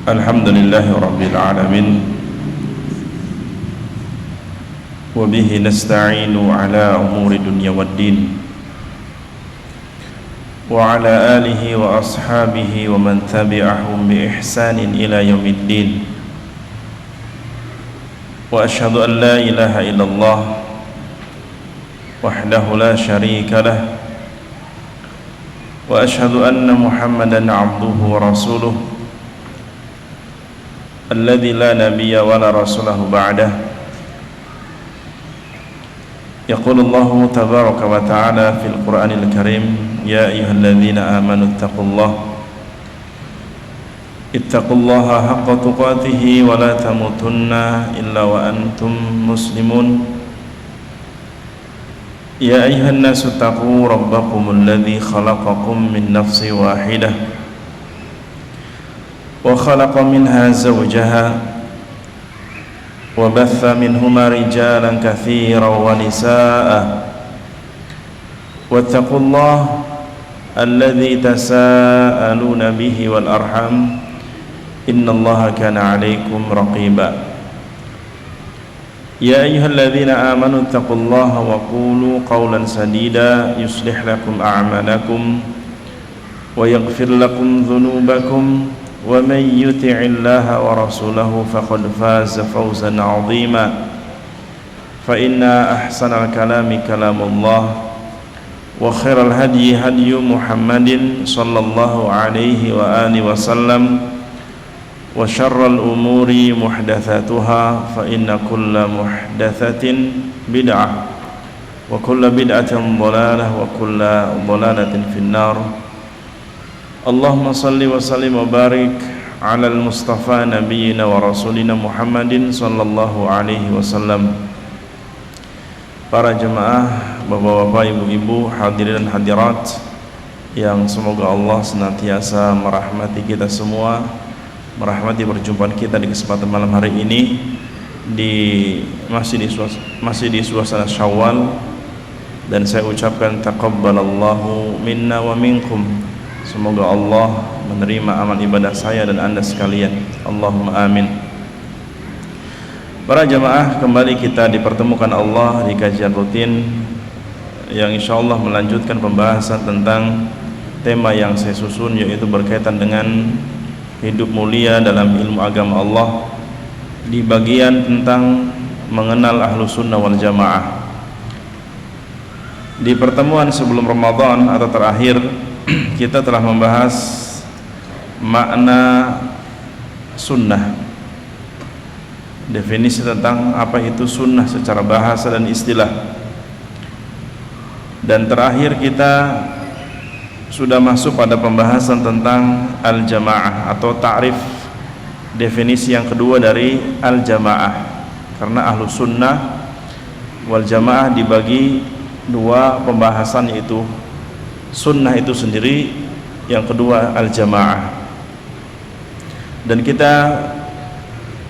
Alhamdulillahi Rabbil Alamin wa bihi nasta'inu ala umuri dunya waddin wa ala alihi wa ashabihi wa man tabi'ahum bi ihsanin ila yaumiddin wa ashhadu an la ilaha illallah wahdahu la syarika lah wa ashhadu anna Muhammadan abduhu wa rasuluh alladzi la nabiyya wa la rasulahu ba'dah. Yaqulu Allahu tabaraka wa ta'ala fil Qur'anil Karim, ya ayyuhalladzina amanu ittaqullaha haqqa tuqatih wa la tamutunna illa wa antum muslimun. Ya ayyuhan nasu taqu rabbakumul ladzi khalaqakum min nafsin wahidah wa khalaqa minha zawjaha wa batha minhuma rijalan katsiran wa nisaa'a wattaqullaha alladzi tasaaluna bihi wal arham innallaha kana 'alaikum raqiba. Ya ayyuhalladzina amanu taqullaha wa qulu qawlan sadida yuslih lakum a'malakum wa yaghfir lakum dhunubakum wa man yuti'illaha wa rasulahu faqad faza fawzan 'azima. Fa inna ahsanal kalami kalamullah wa khairal hadyi hadyu Muhammadin sallallahu alaihi wa alihi wasallam wa syarral umuri muhdatsatuha fa inna kulla muhdatsatin bid'ah wa kulla bid'atin dhalalah wa kulla dhalalatin finnar. Allahumma salli wa sallim wa barik ala al-mustafa nabiyyina wa rasulina Muhammadin sallallahu alaihi wasallam. Para jemaah, bapak-bapak, ibu-ibu, hadirin dan hadirat yang semoga Allah senantiasa merahmati kita semua, merahmati perjumpaan kita di kesempatan malam hari ini masih di suasana Syawal, dan saya ucapkan taqabbalallahu minna wa minkum. Semoga Allah menerima amal ibadah saya dan anda sekalian. Allahumma amin. Para jemaah, kembali kita dipertemukan Allah di kajian rutin yang insyaallah melanjutkan pembahasan tentang tema yang saya susun, yaitu berkaitan dengan hidup mulia dalam ilmu agama Allah, di bagian tentang mengenal ahlu sunnah wal jamaah. Di pertemuan sebelum Ramadan atau terakhir, kita telah membahas makna sunnah, definisi tentang apa itu sunnah secara bahasa dan istilah. Dan terakhir kita sudah masuk pada pembahasan tentang al-jamaah atau ta'rif, definisi yang kedua dari al-jamaah. Karena ahlu sunnah wal jamaah dibagi dua pembahasan, yaitu sunnah itu sendiri, yang kedua al-jamaah. Dan kita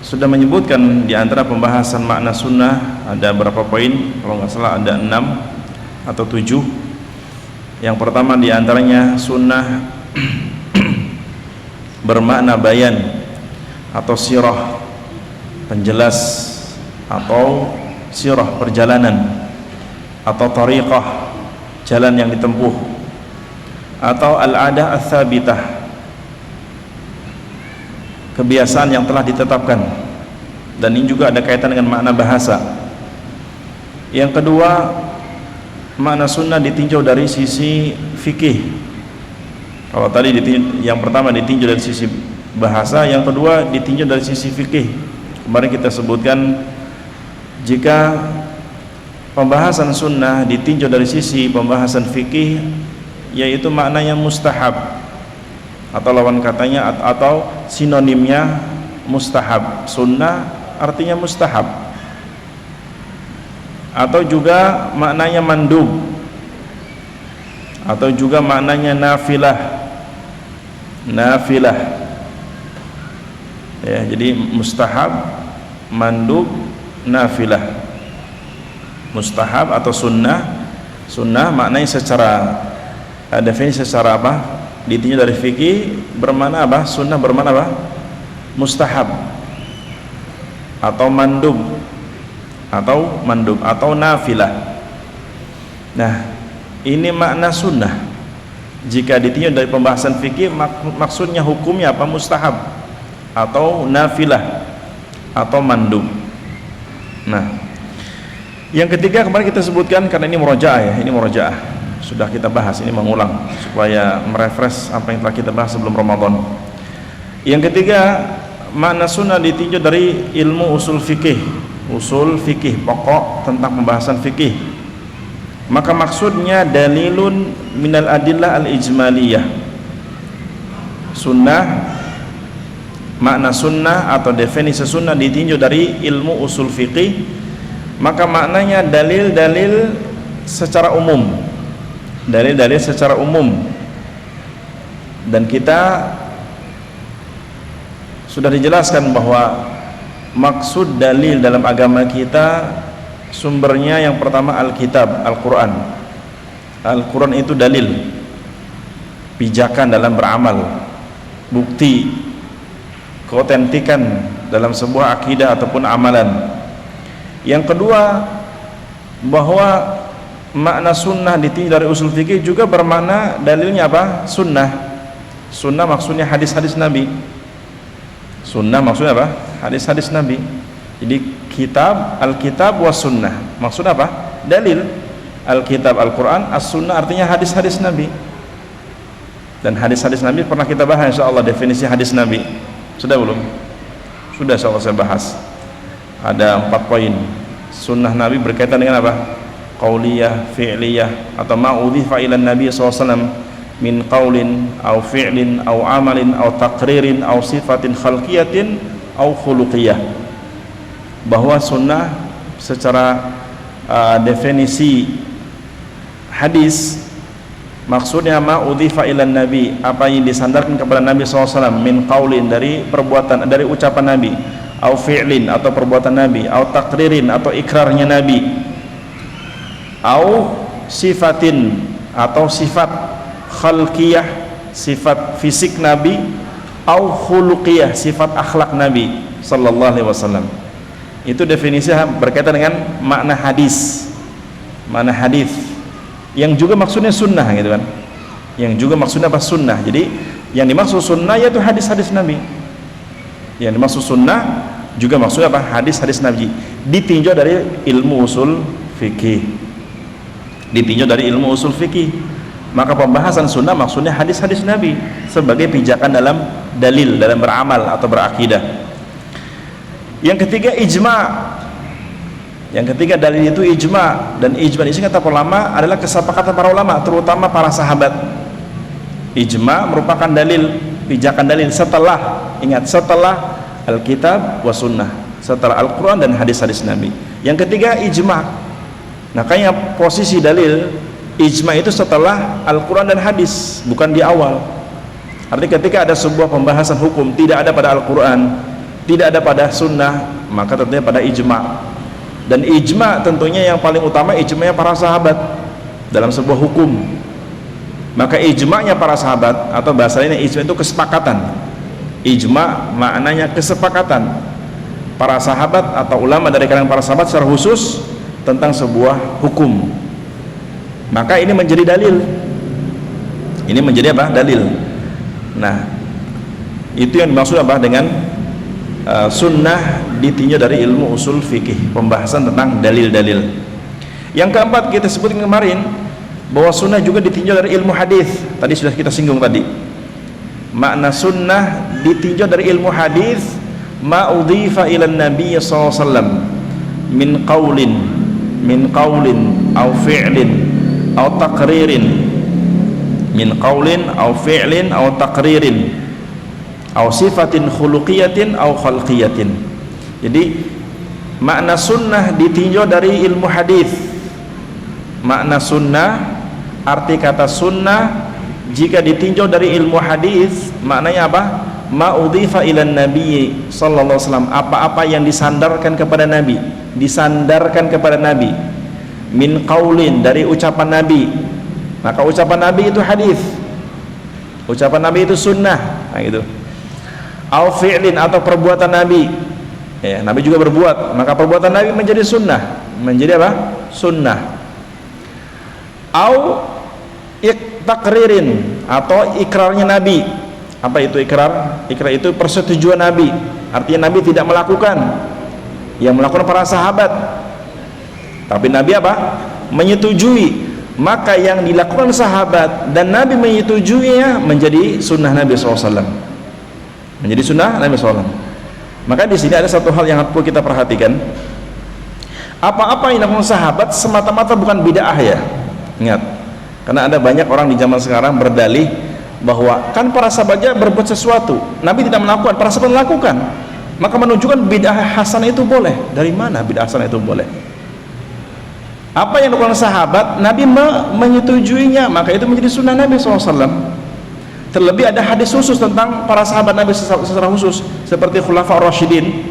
sudah menyebutkan di antara pembahasan makna sunnah ada berapa poin, kalau nggak salah ada 6 atau 7. Yang pertama di antaranya sunnah bermakna bayan atau sirah, penjelas, atau sirah, perjalanan, atau tariqah, jalan yang ditempuh, atau al-adah ats-tsabitah, kebiasaan yang telah ditetapkan. Dan ini juga ada kaitan dengan makna bahasa. Yang kedua, makna sunnah ditinjau dari sisi fikih. Kalau tadi yang pertama ditinjau dari sisi bahasa, yang kedua ditinjau dari sisi fikih. Kemarin kita sebutkan, jika pembahasan sunnah ditinjau dari sisi pembahasan fikih, yaitu maknanya mustahab, atau lawan katanya atau sinonimnya mustahab. Sunnah artinya mustahab, atau juga maknanya mandub, atau juga maknanya nafilah. Ya, jadi mustahab, mandub, nafilah. Mustahab atau sunnah, maknanya secara definisi secara apa? Ditinjau dari fikih bermakna apa? Sunnah bermakna apa? mustahab atau mandub atau nafilah. Nah, ini makna sunnah. Jika ditinjau dari pembahasan fikih, maksudnya hukumnya apa? Mustahab atau nafilah atau mandub. Nah, yang ketiga kemarin kita sebutkan, karena ini murojaah ya, ini murojaah sudah kita bahas, ini mengulang supaya merefresh apa yang telah kita bahas sebelum Ramadan. Yang ketiga, makna sunnah ditinjau dari ilmu usul fikih, pokok tentang pembahasan fikih. Maka maksudnya dalilun minal adillah al-ijmaliyah. Sunnah, makna sunnah atau definisi sunnah ditinjau dari ilmu usul fikih, maka maknanya dalil-dalil secara umum, dalil-dalil secara umum. Dan kita sudah dijelaskan bahwa maksud dalil dalam agama kita, sumbernya yang pertama Alkitab, Al-Quran. Al-Quran itu dalil, pijakan dalam beramal, bukti keotentikan dalam sebuah akidah ataupun amalan. Yang kedua, bahwa makna sunnah ditinjau dari usul fikih juga bermakna dalilnya apa? Sunnah. Sunnah maksudnya hadis-hadis Nabi. Sunnah maksudnya apa? Hadis-hadis Nabi. Jadi kitab, Alkitab was sunnah. Maksud apa? Dalil. Alkitab Al-Quran, as-sunnah artinya hadis-hadis Nabi. Dan hadis-hadis Nabi pernah kita bahas insyaallah definisi hadis Nabi. Sudah belum? Sudah insyaallah saya bahas. Ada 4 poin. Sunnah Nabi berkaitan dengan apa? Qauliyah, fi'liyah, atau ma'udhifa ilan Nabi SAW min qaulin au fi'lin au amalin au taqririn au sifatin khalqiyatin au khuluqiyah. Bahwa sunnah secara definisi hadis maksudnya ma'udhifa ilan Nabi, apa yang disandarkan kepada Nabi SAW min qaulin, dari perbuatan, dari ucapan Nabi, au fi'lin atau perbuatan Nabi, au taqririn atau ikrarnya Nabi, au sifatin atau sifat khalqiyah, sifat fisik Nabi, au khuluqiyah, sifat akhlak Nabi sallallahu alaihi wasallam. Itu definisi berkaitan dengan makna hadis, makna hadis yang juga maksudnya sunnah gitu kan, yang juga maksudnya apa? Sunnah. Jadi yang dimaksud sunnah yaitu hadis-hadis Nabi. Yang dimaksud sunnah juga maksudnya apa? Hadis-hadis Nabi, ditinjau dari ilmu usul fikih, ditinjau dari ilmu usul fikih. Maka pembahasan sunnah maksudnya hadis-hadis Nabi sebagai pijakan dalam dalil, dalam beramal atau berakidah. Yang ketiga, ijma'. Yang ketiga, dalil itu ijma', dan ijma' ini kata ulama adalah kesepakatan para ulama, terutama para sahabat. Ijma' merupakan dalil, pijakan dalil setelah, ingat, setelah Alkitab wa sunnah, setelah Al-Quran dan hadis-hadis Nabi. Yang ketiga, ijma'. Makanya posisi dalil ijma' itu setelah Al-Quran dan hadis, bukan di awal. Artinya ketika ada sebuah pembahasan hukum tidak ada pada Al-Quran, tidak ada pada sunnah, maka tentunya pada ijma'. Dan ijma' tentunya yang paling utama ijma'nya para sahabat dalam sebuah hukum. Maka ijma'nya para sahabat, atau bahasa lainnya ijma' itu kesepakatan. Ijma' maknanya kesepakatan para sahabat atau ulama dari kalangan para sahabat secara khusus tentang sebuah hukum. Maka ini menjadi dalil. Ini menjadi apa? Dalil. Nah, itu yang dimaksud apa dengan sunnah ditinjau dari ilmu usul fikih, pembahasan tentang dalil-dalil. Yang keempat kita sebutkan kemarin bahwa sunnah juga ditinjau dari ilmu hadis. Tadi sudah kita singgung tadi. Makna sunnah ditinjau dari ilmu hadis, ma'udhifa ilan Nabi sallallahu alaihi wasallam min qaulin au fi'lin au taqririn, min qaulin au fi'lin au taqririn au sifatin khuluqiyatin au khalqiyatin. Jadi makna sunnah ditinjau dari ilmu hadis. Makna sunnah, arti kata sunnah jika ditinjau dari ilmu hadis, maknanya apa? Ma'udhifa ilan Nabi sallallahu alaihi wasallam, apa-apa yang disandarkan kepada Nabi, disandarkan kepada Nabi, min qaulin, dari ucapan Nabi. Maka ucapan Nabi itu hadis, ucapan Nabi itu sunnah. Nah, gitu. au fi'lin, atau perbuatan Nabi. Ya, Nabi juga berbuat, maka perbuatan Nabi menjadi sunnah. Menjadi apa? Sunnah. Au takririn, atau ikrarnya Nabi. Apa itu ikrar? Ikrar itu persetujuan Nabi. Artinya Nabi tidak melakukan, yang melakukan para sahabat, tapi Nabi apa? Menyetujui. Maka yang dilakukan sahabat dan Nabi menyetujuinya menjadi sunnah Nabi SAW. Menjadi sunnah Nabi SAW. Maka di sini ada satu hal yang perlu kita perhatikan. Apa-apa yang dilakukan sahabat semata-mata bukan bid'ah ya. Ingat, karena ada banyak orang di zaman sekarang berdalih bahwa kan para sahabatnya berbuat sesuatu, Nabi tidak melakukan, para sahabat melakukan, maka menunjukkan bid'ah hasanah itu boleh. Dari mana bid'ah hasanah itu boleh? Apa yang dilakukan sahabat, Nabi menyetujuinya, maka itu menjadi sunnah Nabi SAW. Terlebih ada hadis khusus tentang para sahabat Nabi secara khusus, seperti Khulafaur Rasyidin.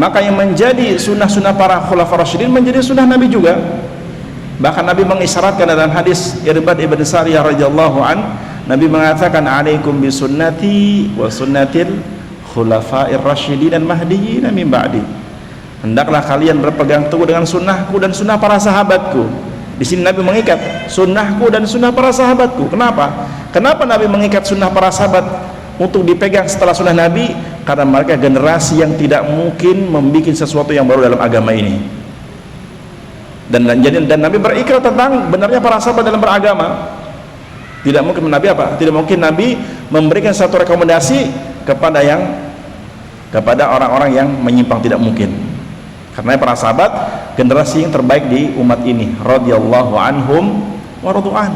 Maka yang menjadi sunnah-sunnah para Khulafaur Rasyidin menjadi sunnah Nabi juga. Bahkan Nabi mengisyaratkan dalam hadis Irbad ibn Sariyah radhiyallahu an, Nabi mengatakan, alaikum bisunnati wa sunnatil khulafair rasyidin dan mahdiyyin min ba'di. Hendaklah kalian berpegang teguh dengan sunnahku dan sunnah para sahabatku. Di sini Nabi mengikat sunnahku dan sunnah para sahabatku. Kenapa? Kenapa Nabi mengikat sunnah para sahabat untuk dipegang setelah sunnah Nabi? Karena mereka generasi yang tidak mungkin membuat sesuatu yang baru dalam agama ini. Dan Nabi berikrar tentang benarnya para sahabat dalam beragama. Tidak mungkin Nabi apa? Tidak mungkin Nabi memberikan satu rekomendasi kepada orang-orang yang menyimpang, tidak mungkin. Karena para sahabat generasi yang terbaik di umat ini, radhiyallahu anhum wa radu'an.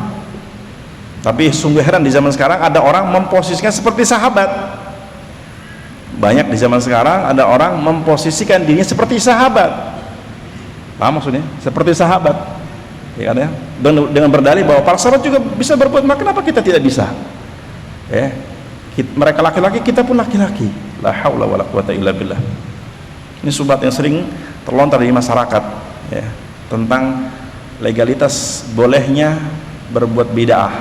Tapi sungguh heran di zaman sekarang ada orang memposisikan seperti sahabat. Banyak di zaman sekarang ada orang memposisikan dirinya seperti sahabat. Paham maksudnya? Seperti sahabat. Ya kan ya? Dengan berdalih bahwa para sahabat juga bisa berbuat, maka kenapa kita tidak bisa? Ya. Mereka laki-laki, kita pun laki-laki. La haula wala quwata illa billah. Ini subhat yang sering terlontar di masyarakat ya, tentang legalitas bolehnya berbuat bid'ah,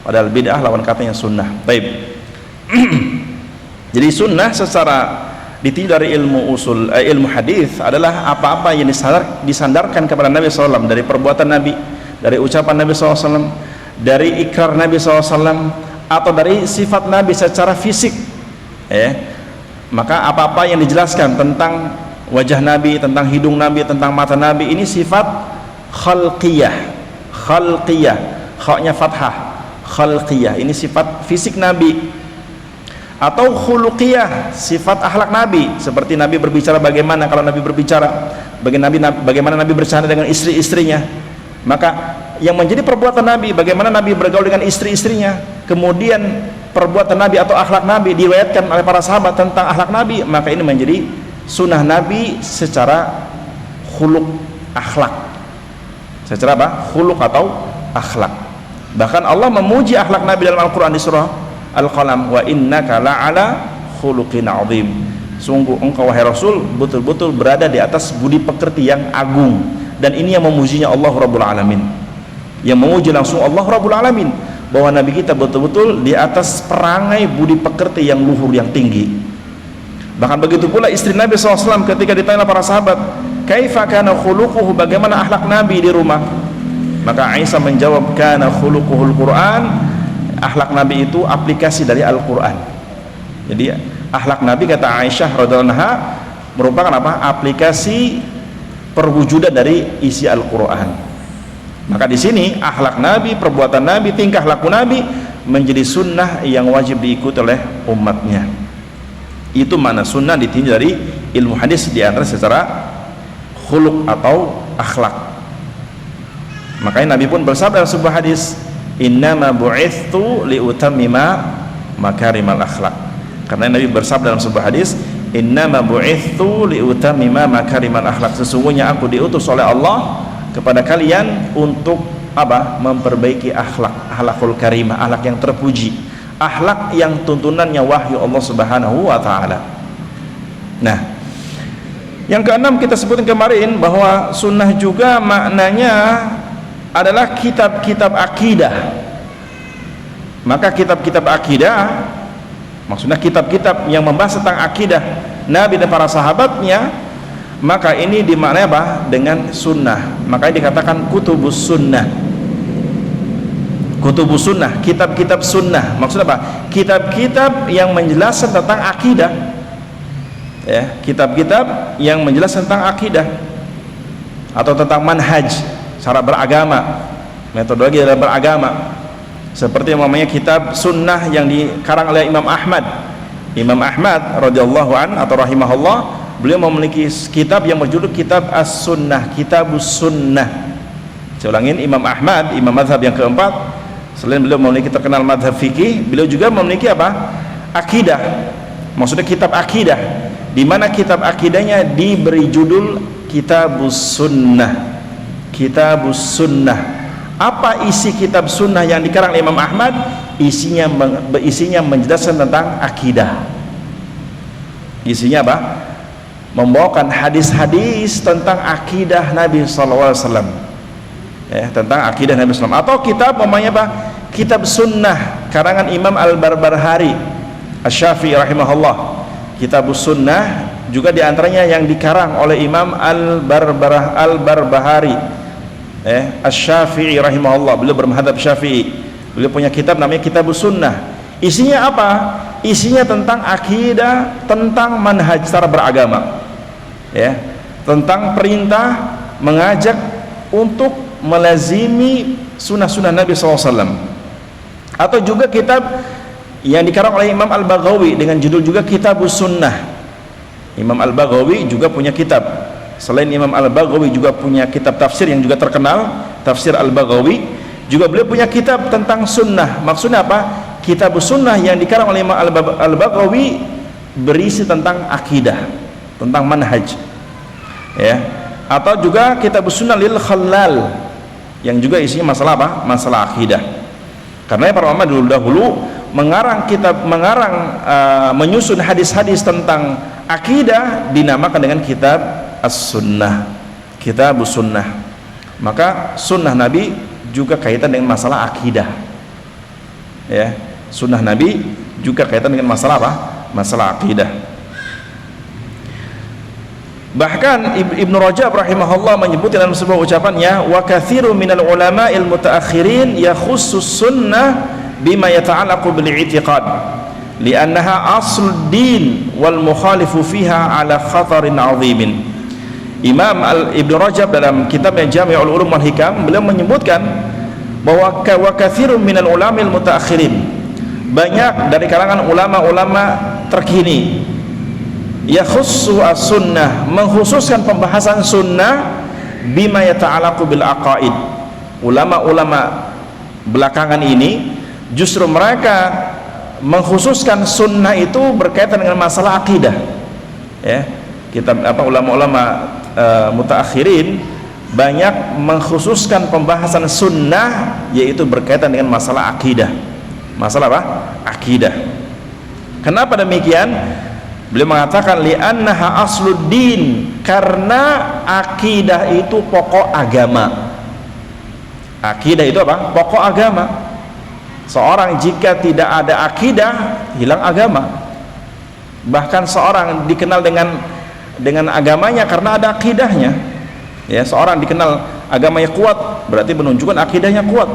padahal bid'ah lawan katanya sunnah. Baik. Jadi sunnah secara ditinjau dari ilmu hadis adalah apa-apa yang disandarkan kepada Nabi SAW, dari perbuatan Nabi, dari ucapan Nabi SAW, dari ikrar Nabi SAW, atau dari sifat Nabi secara fisik ya. Maka apa-apa yang dijelaskan tentang wajah Nabi, tentang hidung Nabi, tentang mata Nabi, ini sifat khalqiyah, kha-nya fathah, khalqiyah, ini sifat fisik Nabi. Atau khuluqiyah, sifat akhlak Nabi, seperti Nabi berbicara bagaimana kalau Nabi berbicara, bagaimana Nabi bercanda dengan istri-istrinya. Maka yang menjadi perbuatan Nabi, bagaimana Nabi bergaul dengan istri-istrinya, kemudian perbuatan Nabi atau akhlak Nabi diriwayatkan oleh para sahabat tentang akhlak Nabi, maka ini menjadi sunnah Nabi secara khuluq, akhlak. Secara apa? Khuluq atau akhlak. Bahkan Allah memuji akhlak Nabi dalam Al-Quran di surah Al-Qalam, wa innaka la'ala khuluqin azim. Sungguh engkau wahai Rasul betul-betul berada di atas budi pekerti yang agung. Dan ini yang memujinya Allah Rabbul Alamin, yang memuji langsung Allah Rabbul Alamin, bahwa Nabi kita betul-betul di atas perangai budi pekerti yang luhur, yang tinggi. Bahkan begitu pula istri Nabi SAW ketika ditanya para sahabat, kaifa kana khuluquhu, bagaimana akhlak Nabi di rumah? Maka Aisyah menjawab, kana khuluquhul Quran, akhlak Nabi itu aplikasi dari Al-Quran. Jadi akhlak Nabi, kata Aisyah radhiyallahu anha, merupakan apa? Aplikasi perwujudan dari isi Al-Quran. Maka di sini akhlak Nabi, perbuatan Nabi, tingkah laku Nabi menjadi sunnah yang wajib diikuti oleh umatnya. Itu mana sunnah ditinjau dari ilmu hadis, di antara secara khuluq atau akhlak. Makanya Nabi pun bersabda dalam sebuah hadis, innama bu'ithtu liutammima makarimal akhlak. Karena Nabi bersabda dalam sebuah hadis, innama bu'ithtu liutammima makarimal akhlak, sesungguhnya aku diutus oleh Allah kepada kalian untuk apa? Memperbaiki akhlakul karimah, akhlak yang terpuji, akhlak yang tuntunannya wahyu Allah Subhanahu wa taala. Nah, yang keenam kita sebutin kemarin bahwa sunnah juga maknanya adalah kitab-kitab akidah. Maka kitab-kitab akidah maksudnya kitab-kitab yang membahas tentang akidah Nabi dan para sahabatnya, maka ini dimaknai apa? Dengan sunnah. Makanya dikatakan kutubus sunnah. Kutubus sunnah, kitab-kitab sunnah. Maksudnya apa? Kitab-kitab yang menjelaskan tentang akidah, ya, kitab-kitab yang menjelaskan tentang akidah atau tentang manhaj, cara beragama, metodologi dalam beragama. Seperti yang namanya kitab sunnah yang dikarang oleh Imam Ahmad. Imam Ahmad radhiyallahu an atau rahimahullah, beliau memiliki kitab yang berjudul Kitab As-Sunnah, Kitabus Sunnah. Saya ulangin, Imam Ahmad, imam mazhab yang keempat. Selain beliau memiliki terkenal mazhab fikih, beliau juga memiliki apa? Akidah. Maksudnya kitab akidah, di mana kitab akidahnya diberi judul Kitabus Sunnah. Kitabus Sunnah. Apa isi kitab sunnah yang dikarang Imam Ahmad? Isinya menjelaskan tentang akidah. Isinya apa? Membawakan hadis-hadis tentang akidah Nabi SAW, ya, tentang akidah Nabi SAW. Atau kitab namanya apa? Kitab sunnah karangan Imam Al-Barbahari Asy-Syafi'i rahimahullah. Kitabus sunnah juga diantaranya yang dikarang oleh Imam Al-Barbahari Asy-Syafi'i rahimahullah. Beliau bermadhab Syafi'i. Beliau punya kitab namanya Kitabus Sunnah. Isinya apa? Isinya tentang akidah, tentang manhaj cara beragama, ya, tentang perintah mengajak untuk melazimi sunnah-sunnah Nabi SAW. Atau juga kitab yang dikarang oleh Imam Al-Baghawi dengan judul juga Kitabus Sunnah. Imam Al-Baghawi juga punya kitab. Selain Imam Al-Baghawi juga punya kitab tafsir yang juga terkenal, Tafsir Al-Baghawi. Juga beliau punya kitab tentang sunnah. Maksudnya apa? Kitabus Sunnah yang dikarang oleh Imam Al-Baghawi berisi tentang akidah, tentang manhaj, ya. Atau juga Kitabus Sunnah lil Khallal yang juga isinya masalah apa? Masalah akidah. Karena para ulama dahulu menyusun hadis-hadis tentang akidah dinamakan dengan kitab As-Sunnah, Kitabus Sunnah. Maka sunnah Nabi juga kaitan dengan masalah akidah, ya. Sunnah Nabi juga kaitan dengan masalah apa? Masalah akidah. Bahkan Ibnu Rajab rahimahullah menyebut dalam sebuah ucapannya, wa katsiru minal ulama'il mutaakhirin yakhussus sunnah bima yata'allaqu bil i'tiqad li'annaha aslud din wal mukhalifu fiha ala khatarin 'azimin. Imam Ibnu Rajab dalam kitabnya Jami'ul Ulum wal Hikam, beliau menyebutkan bahwa wa katsirun minal ulama'il mutaakhirin, banyak dari kalangan ulama-ulama terkini, yakhussu as-sunnah, mengkhususkan pembahasan sunnah bima yata'allaqu bil aqaid. Ulama-ulama belakangan ini justru mereka mengkhususkan sunnah itu berkaitan dengan masalah akidah, ya. Kitab apa, ulama-ulama mutaakhirin banyak mengkhususkan pembahasan sunnah, yaitu berkaitan dengan masalah akidah. Masalah apa? Akidah. Kenapa demikian? Beliau mengatakan li'annaha asluddin, karena akidah itu pokok agama. Akidah itu apa? Pokok agama. Seorang jika tidak ada akidah, hilang agama. Bahkan seorang dikenal dengan agamanya karena ada akidahnya, ya. Seorang dikenal agamanya kuat, berarti menunjukkan akidahnya kuat,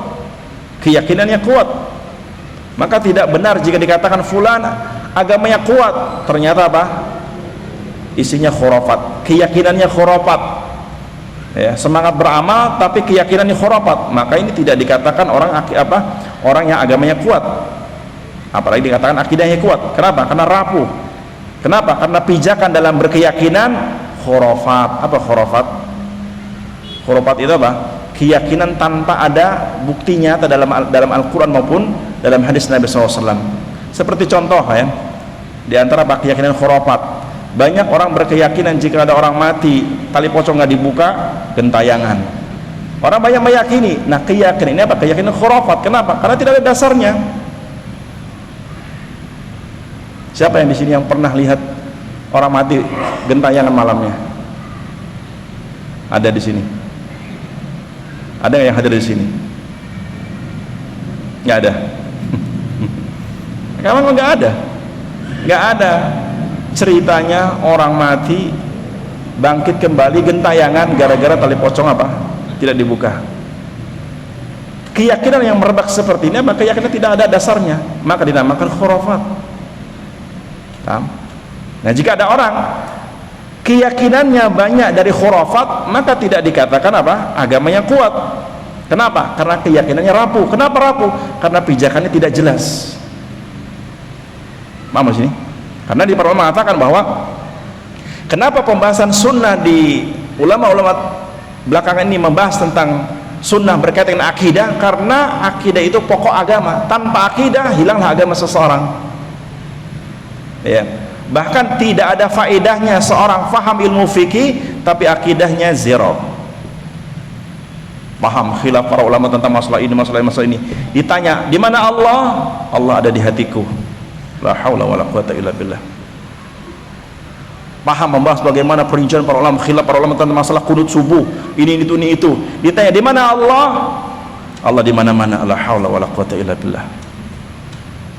keyakinannya kuat. Maka tidak benar jika dikatakan fulan agamanya kuat, ternyata apa? Isinya khurafat, keyakinannya khurafat, ya. Semangat beramal tapi keyakinannya khurafat, maka ini tidak dikatakan orang yang agamanya kuat. Apalagi dikatakan akidahnya kuat. Kenapa? Karena rapuh. Kenapa? Karena pijakan dalam berkeyakinan khurafat. Apa khurafat? Khurafat itu apa? Keyakinan tanpa ada bukti nyata dalam Al-Quran maupun dalam hadis Nabi SAW. Seperti contoh, ya, di antara keyakinan khurafat, banyak orang berkeyakinan jika ada orang mati tali pocong nggak dibuka, gentayangan. Orang banyak meyakini. Nah, keyakinan ini apa? Keyakinan khurafat. Kenapa? Karena tidak ada dasarnya. Siapa yang di sini yang pernah lihat orang mati gentayangan malamnya? Ada di sini? Ada yang hadir di sini? Nggak ada. Memang nggak ada. Nggak ada ceritanya orang mati bangkit kembali gentayangan gara-gara tali pocong apa? Tidak dibuka. Keyakinan yang merebak seperti ini, maka keyakinan tidak ada dasarnya, maka dinamakan khurafat. Paham? Nah, jika ada orang keyakinannya banyak dari khurafat, maka tidak dikatakan apa? Agamanya kuat. Kenapa? Karena keyakinannya rapuh. Kenapa rapuh? Karena pijakannya tidak jelas. Paham sini? Karena di para ulama mengatakan bahwa kenapa pembahasan sunnah di ulama-ulama belakangan ini membahas tentang sunnah berkaitan dengan akidah, karena akidah itu pokok agama. Tanpa akidah hilanglah agama seseorang. Ya. Bahkan tidak ada faedahnya seorang faham ilmu fikih tapi akidahnya zero. Paham khilaf para ulama tentang masalah ini, masalah ini. Ditanya, "Di mana Allah?" "Allah ada di hatiku." La haula wala quwata illa billah. Paham membahas bagaimana perincian para ulama, khilaf para ulama tentang masalah qunut subuh, ini itu. Ditanya, "Di mana Allah?" "Allah di mana-mana." La haula wala quwata illa billah.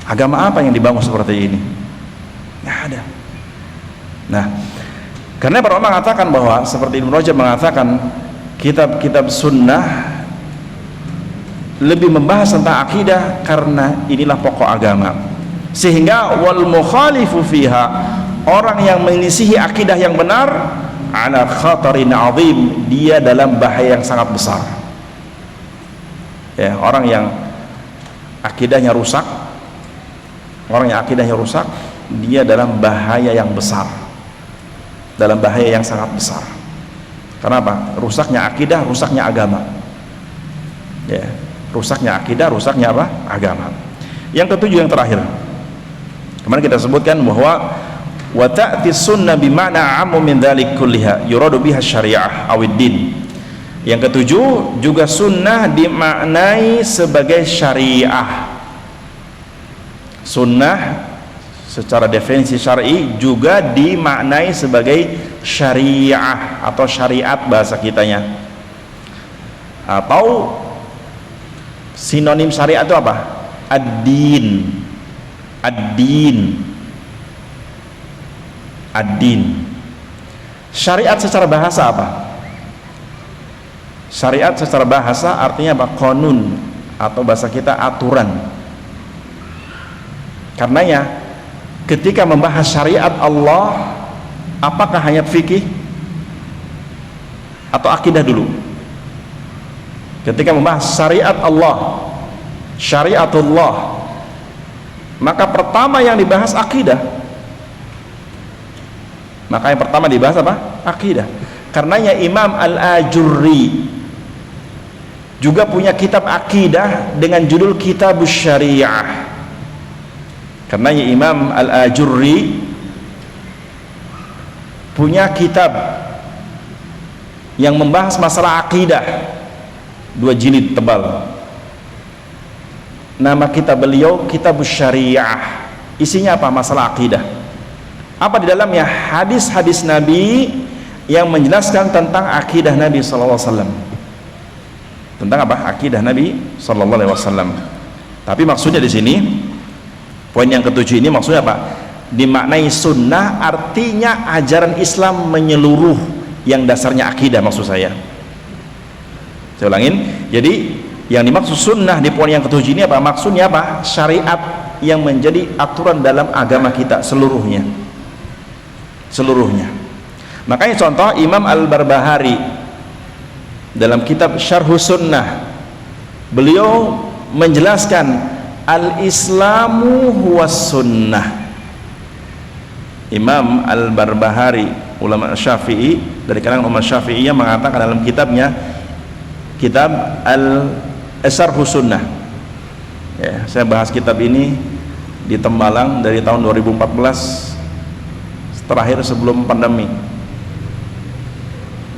Agama apa yang dibangun seperti ini? Nggak ada. Nah, karena para ulama mengatakan bahwa seperti Ibnu Rajab mengatakan kitab-kitab sunnah lebih membahas tentang akidah karena inilah pokok agama. Sehingga wal mukhalifu fiha, orang yang menyelisihi akidah yang benar, ala khatarin azim, dia dalam bahaya yang sangat besar. Ya, orang yang akidahnya rusak, dia dalam bahaya yang besar, dalam bahaya yang sangat besar. Kenapa? Rusaknya akidah, rusaknya agama. Ya, rusaknya akidah, rusaknya apa? Agama. Yang ketujuh, yang terakhir, kemarin kita sebutkan bahwa wa ta'ti sunnah bima'na 'ammu min dzalik kulliha yuradu biha syariah awiddin. Yang ketujuh, juga sunnah dimaknai sebagai syariah. Sunnah secara definisi syar'i juga dimaknai sebagai syariah atau syariat bahasa kitanya. Atau sinonim syariat itu apa? Ad-din. Syariat secara bahasa apa? Syariat secara bahasa artinya apa? Qanun, atau bahasa kita aturan. Karenanya ketika membahas syariat Allah, apakah hanya fikih atau akidah dulu? Ketika membahas syariat Allah, syariatullah, maka pertama yang dibahas akidah. Maka yang pertama dibahas apa? Akidah. Karenanya Imam Al-Ajurri juga punya kitab akidah dengan judul Kitabus Syariah. Karenanya Imam Al-Ajurri punya kitab yang membahas masalah akidah, 2 jilid tebal. Nama kitab beliau Kitabus Syariah. Isinya apa? Masalah akidah. Apa di dalamnya? Hadis-hadis Nabi yang menjelaskan tentang akidah Nabi sallallahu alaihi wasallam. Tentang apa? Akidah Nabi sallallahu alaihi wasallam. Tapi maksudnya di sini, poin yang ketujuh ini maksudnya apa? Dimaknai sunnah artinya ajaran Islam menyeluruh yang dasarnya akidah, maksud saya. Saya ulangin. Jadi yang dimaksud sunnah di poin yang ketujuh ini apa? Maksudnya apa? Syariat yang menjadi aturan dalam agama kita seluruhnya. Makanya contoh Imam Al-Barbahari dalam kitab Syarhus Sunnah, beliau menjelaskan al-islamu huwas sunnah. Imam Al-Barbahari, ulama Syafi'i dari kalangan umat Syafi'iyah, mengatakan dalam kitabnya, kitab Syarhus Sunnah. Ya, saya bahas kitab ini di Tembalang dari tahun 2014, terakhir sebelum pandemi.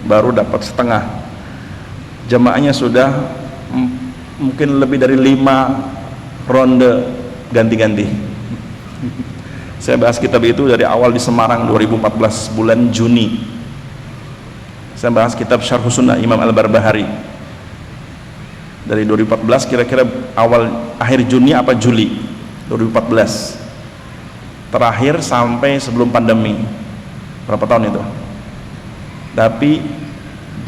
Baru dapat setengah. Jamaahnya sudah mungkin lebih dari 5 ronde ganti-ganti. Saya bahas kitab itu dari awal di Semarang 2014 bulan Juni. Saya bahas kitab Syarhus Sunnah Imam Al-Barbahari dari 2014, kira-kira awal akhir Juni apa Juli 2014. terakhir sampai sebelum pandemi. Berapa tahun itu? Tapi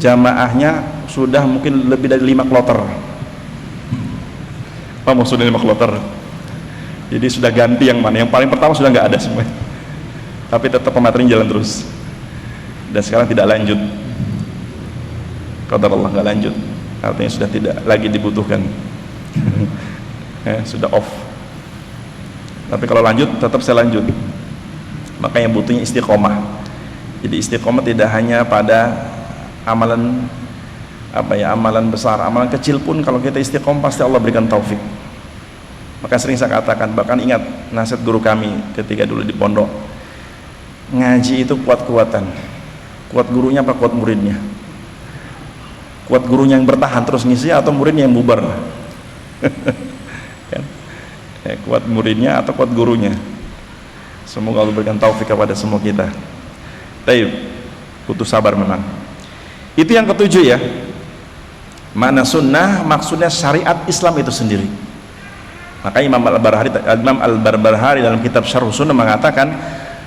jamaahnya sudah mungkin lebih dari 5 kloter. Apa maksudnya 5 kloter? Jadi sudah ganti yang mana? Yang paling pertama sudah nggak ada semua. Tapi tetap pematerian jalan terus. Dan sekarang tidak lanjut. Qadar Allah, nggak lanjut. Artinya sudah tidak lagi dibutuhkan. Sudah off. Tapi kalau lanjut tetap saya lanjut. Makanya butuhnya istiqomah. Jadi istiqomah tidak hanya pada amalan amalan besar, amalan kecil pun kalau kita istiqomah pasti Allah berikan taufik. Maka sering saya katakan, bahkan ingat nasihat guru kami ketika dulu di pondok, ngaji itu kuat-kuatan. Kuat gurunya apa kuat muridnya? Kuat gurunya yang bertahan terus ngisi atau muridnya yang bubar? Kan? Kuat muridnya atau kuat gurunya? Semoga Allah berikan taufik kepada semua kita. Baik, butuh sabar memang. Itu yang ketujuh ya. Mana sunnah maksudnya syariat Islam itu sendiri. Maka Imam Al-Barbahari dalam kitab Syarh Sunnah mengatakan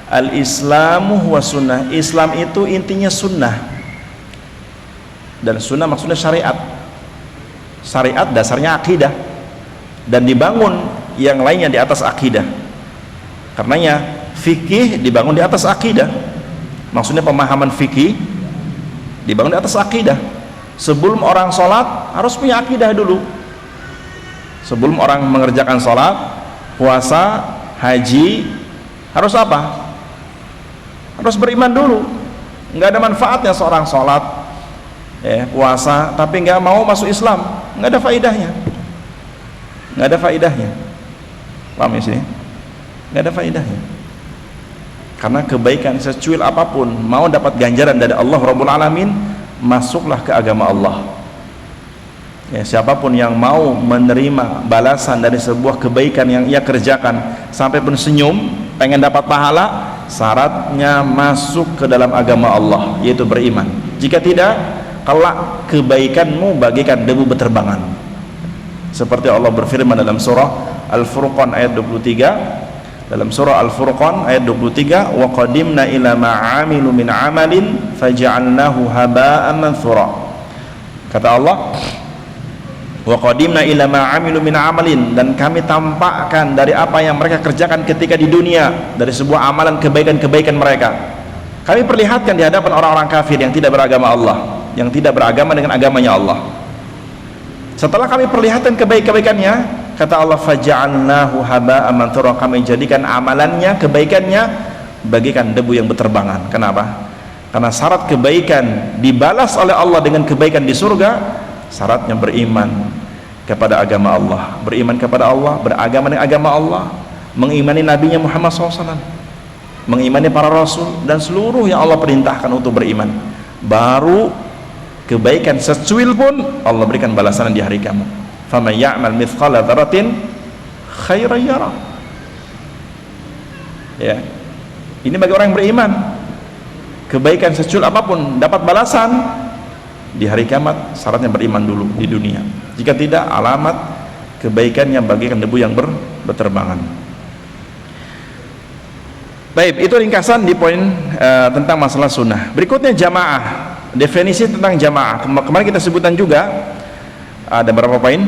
al-Islamu huwa sunnah. Islam itu intinya sunnah. Dan sunnah maksudnya syariat. Syariat dasarnya akidah. Dan dibangun yang lainnya di atas akidah. Karenanya fikih dibangun di atas akidah. Maksudnya pemahaman fikih dibangun di atas akidah. Sebelum orang sholat harus punya akidah dulu. Sebelum orang mengerjakan sholat, puasa, haji, harus apa? Harus beriman dulu. Nggak ada manfaatnya seorang sholat, puasa, tapi nggak mau masuk Islam, nggak ada faedahnya. Nggak ada faedahnya. Paham ya sih? Nggak ada faedahnya. Karena kebaikan secuil apapun, mau dapat ganjaran dari Allah Rabbul Alamin, masuklah ke agama Allah. Siapapun yang mau menerima balasan dari sebuah kebaikan yang ia kerjakan sampai pun senyum, pengen dapat pahala, syaratnya masuk ke dalam agama Allah, yaitu beriman. Jika tidak, kelak kebaikanmu bagaikan debu beterbangan. Seperti Allah berfirman dalam surah Al-Furqan ayat 23. Dalam surah Al-Furqan ayat 23, wa qadimna ila ma 'amilu min 'amalin faja'alnahu haba'an manthura. Kata Allah, wa qadimna ila ma 'amilu min 'amalin, dan kami tampakkan dari apa yang mereka kerjakan ketika di dunia, dari sebuah amalan kebaikan-kebaikan mereka. Kami perlihatkan di hadapan orang-orang kafir yang tidak beragama Allah, yang tidak beragama dengan agamanya Allah. Setelah kami perlihatkan kebaikan-kebaikannya, kata Allah, faja'alnahu haba'an manthura, kami jadikan amalannya, kebaikannya bagaikan debu yang berterbangan. Kenapa? Karena syarat kebaikan dibalas oleh Allah dengan kebaikan di surga, syaratnya beriman kepada agama Allah, beriman kepada Allah, beragama dengan agama Allah, mengimani nabinya Muhammad SAW, mengimani para rasul dan seluruh yang Allah perintahkan untuk beriman. Baru kebaikan secuil pun Allah berikan balasan di hari kiamat. Faman ya'mal mithqala dzarratin khairan yarah. Ya. Ini bagi orang yang beriman. Kebaikan secuil apapun dapat balasan di hari kiamat, syaratnya beriman dulu di dunia. Jika tidak, alamat kebaikannya bagikan debu yang berterbangan. Baik, itu ringkasan di poin tentang masalah sunnah. Berikutnya jamaah. Definisi tentang jamaah. Kemarin kita sebutkan juga ada berapa poin?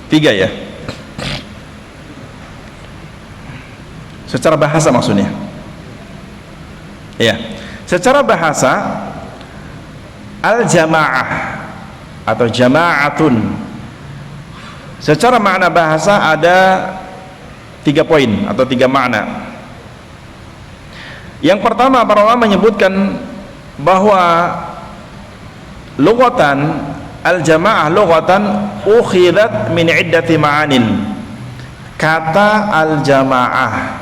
3 ya. Secara bahasa maksudnya. Ya. Secara bahasa al-jamaah atau jama'atun, secara makna bahasa ada 3 poin atau 3 makna. Yang pertama, para ulama menyebutkan bahwa lughatan al-jamaah lughatan ukhidat min iddati ma'anin. Kata al-jamaah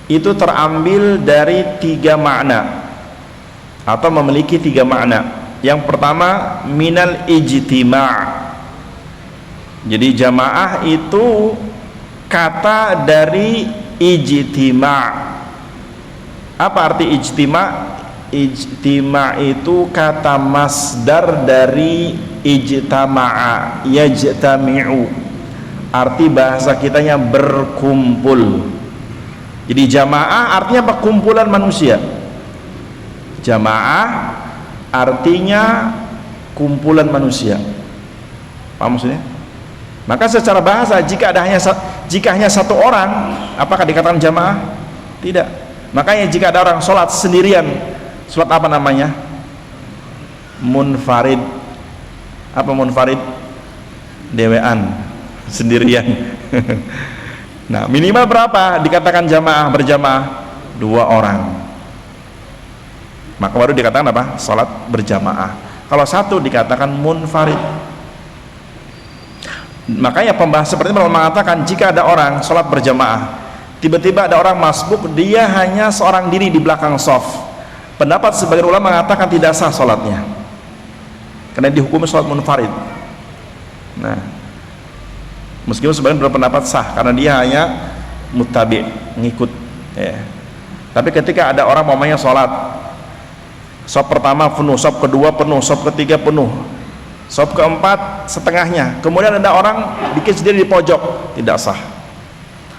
itu terambil dari 3 makna atau memiliki 3 makna. Yang pertama, minal ijtima'. Jadi jamaah itu kata dari ijtima'. Apa arti ijtima'? Ijtima' itu kata masdar dari ijtama'a, yajtami'u. arti bahasa kitanya berkumpul. Jadi jamaah artinya perkumpulan manusia. Jamaah artinya kumpulan manusia. Paham maksudnya? Maka secara bahasa jika hanya satu orang, apakah dikatakan jamaah? Tidak. Makanya jika ada orang sholat sendirian, sholat apa namanya? Munfarid. Apa munfarid? Dewean, sendirian. Nah, minimal berapa dikatakan jamaah, berjamaah? 2 orang. Maka baru dikatakan apa? Sholat berjamaah. Kalau satu dikatakan munfarid. Makanya pembahas seperti itu mengatakan jika ada orang sholat berjamaah, tiba-tiba ada orang masbuk, dia hanya seorang diri di belakang shaf. Pendapat sebagian ulama mengatakan tidak sah sholatnya, karena dihukumi sholat munfarid. Nah, meskipun sebagian berpendapat sah karena dia hanya muttabi, ngikut ya. Tapi ketika ada orang mamanya sholat, shaf pertama penuh, shaf kedua penuh, shaf ketiga penuh, shaf keempat setengahnya, kemudian ada orang bikin sendiri di pojok, tidak sah.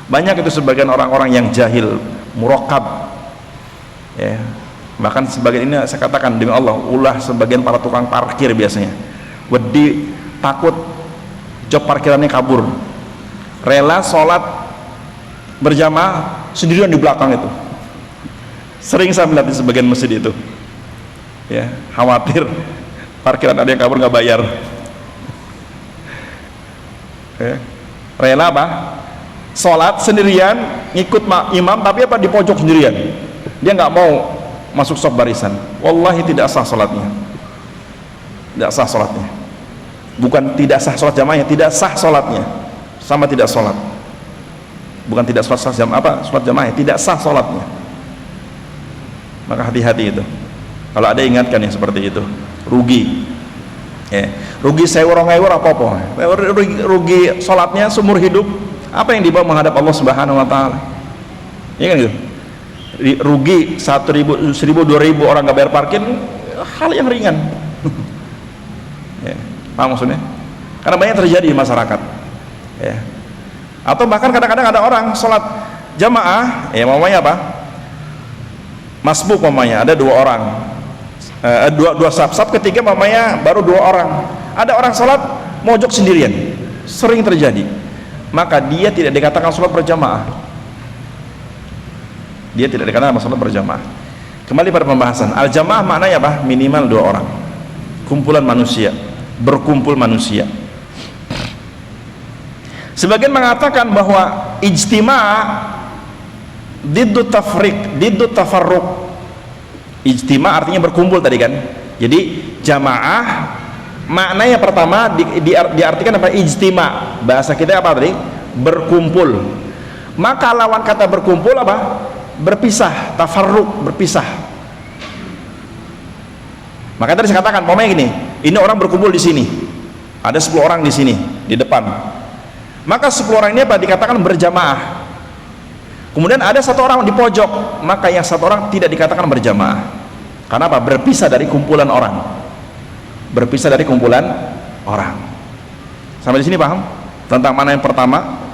Banyak itu sebagian orang-orang yang jahil, murakab ya. Bahkan sebagian ini saya katakan demi Allah, ulah sebagian para tukang parkir biasanya wedi, takut job parkirannya kabur, rela sholat berjamaah sendirian di belakang itu. Sering saya melihat di sebagian masjid itu ya, khawatir parkiran ada yang kabur nggak bayar ya. Rela apa? Sholat sendirian ngikut imam, tapi apa? Di pojok sendirian, dia nggak mau masuk shaf barisan. Wallahi tidak sah sholatnya, tidak sah sholatnya. Bukan tidak sah sholat jamaahnya, tidak sah sholatnya, sama tidak sholat. Bukan tidak sholat sholat jamaahnya, tidak sah sholatnya. Maka hati-hati itu. Kalau ada ingatkan yang seperti itu, rugi ya. Rugi sewor-ngewor apa-apa, rugi sholatnya seumur hidup. Apa yang dibawa menghadap Allah Subhanahu wa Ta'ala, ya kan gitu. Rugi 1.000, 1.000, 2.000 orang gak bayar parkir, hal yang ringan ya. Paham maksudnya? Karena banyak terjadi di masyarakat ya. Atau bahkan kadang-kadang ada orang sholat jamaah ya, mamanya apa? Masbuk mamanya, ada 2 orang, dua saf ketiga mamanya baru 2 orang. Ada orang sholat mojok sendirian, sering terjadi. Maka dia tidak dikatakan sholat berjamaah, dia tidak dikatakan sholat berjamaah. Kembali pada pembahasan, al-jamaah maknanya apa? Minimal 2 orang, kumpulan manusia, berkumpul manusia. Sebagian mengatakan bahwa ijtima' diddu tafriq, diddu tafarruq. Ijtima' artinya berkumpul tadi kan. Jadi jamaah maknanya pertama diartikan apa? Ijtima'. Bahasa kita apa tadi? Berkumpul. Maka lawan kata berkumpul apa? Berpisah, tafarruq, berpisah. Maka tadi saya katakan, momennya gini, ini orang berkumpul di sini, ada 10 orang di sini, di depan. Maka 10 orang ini apa? Dikatakan berjamaah. Kemudian ada 1 orang di pojok, maka yang 1 orang tidak dikatakan berjamaah. Karena apa? Berpisah dari kumpulan orang. Berpisah dari kumpulan orang. Sampai di sini paham? Tentang mana yang pertama?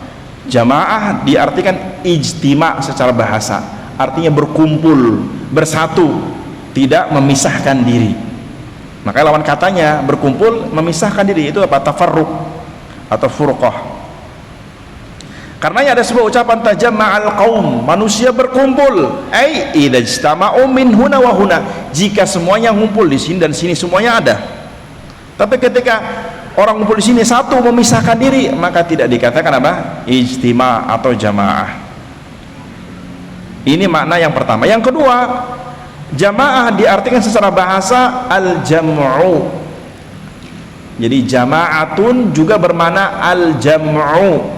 Jamaah diartikan ijtima' secara bahasa, artinya berkumpul, bersatu, tidak memisahkan diri. Maka lawan katanya berkumpul, memisahkan diri, itu apa? Tafarruq atau furqah. Karenanya ada sebuah ucapan tajamma'al qaum, manusia berkumpul, ai idza ijtama'u min huna wa huna, jika semuanya ngumpul di sini dan sini semuanya ada. Tapi ketika orang ngumpul di sini satu memisahkan diri, maka tidak dikatakan apa? Ijtima' atau jamaah. Ini makna yang pertama. Yang kedua, jamaah diartikan secara bahasa al-jam'u. Jadi jama'atun juga bermakna al-jam'u.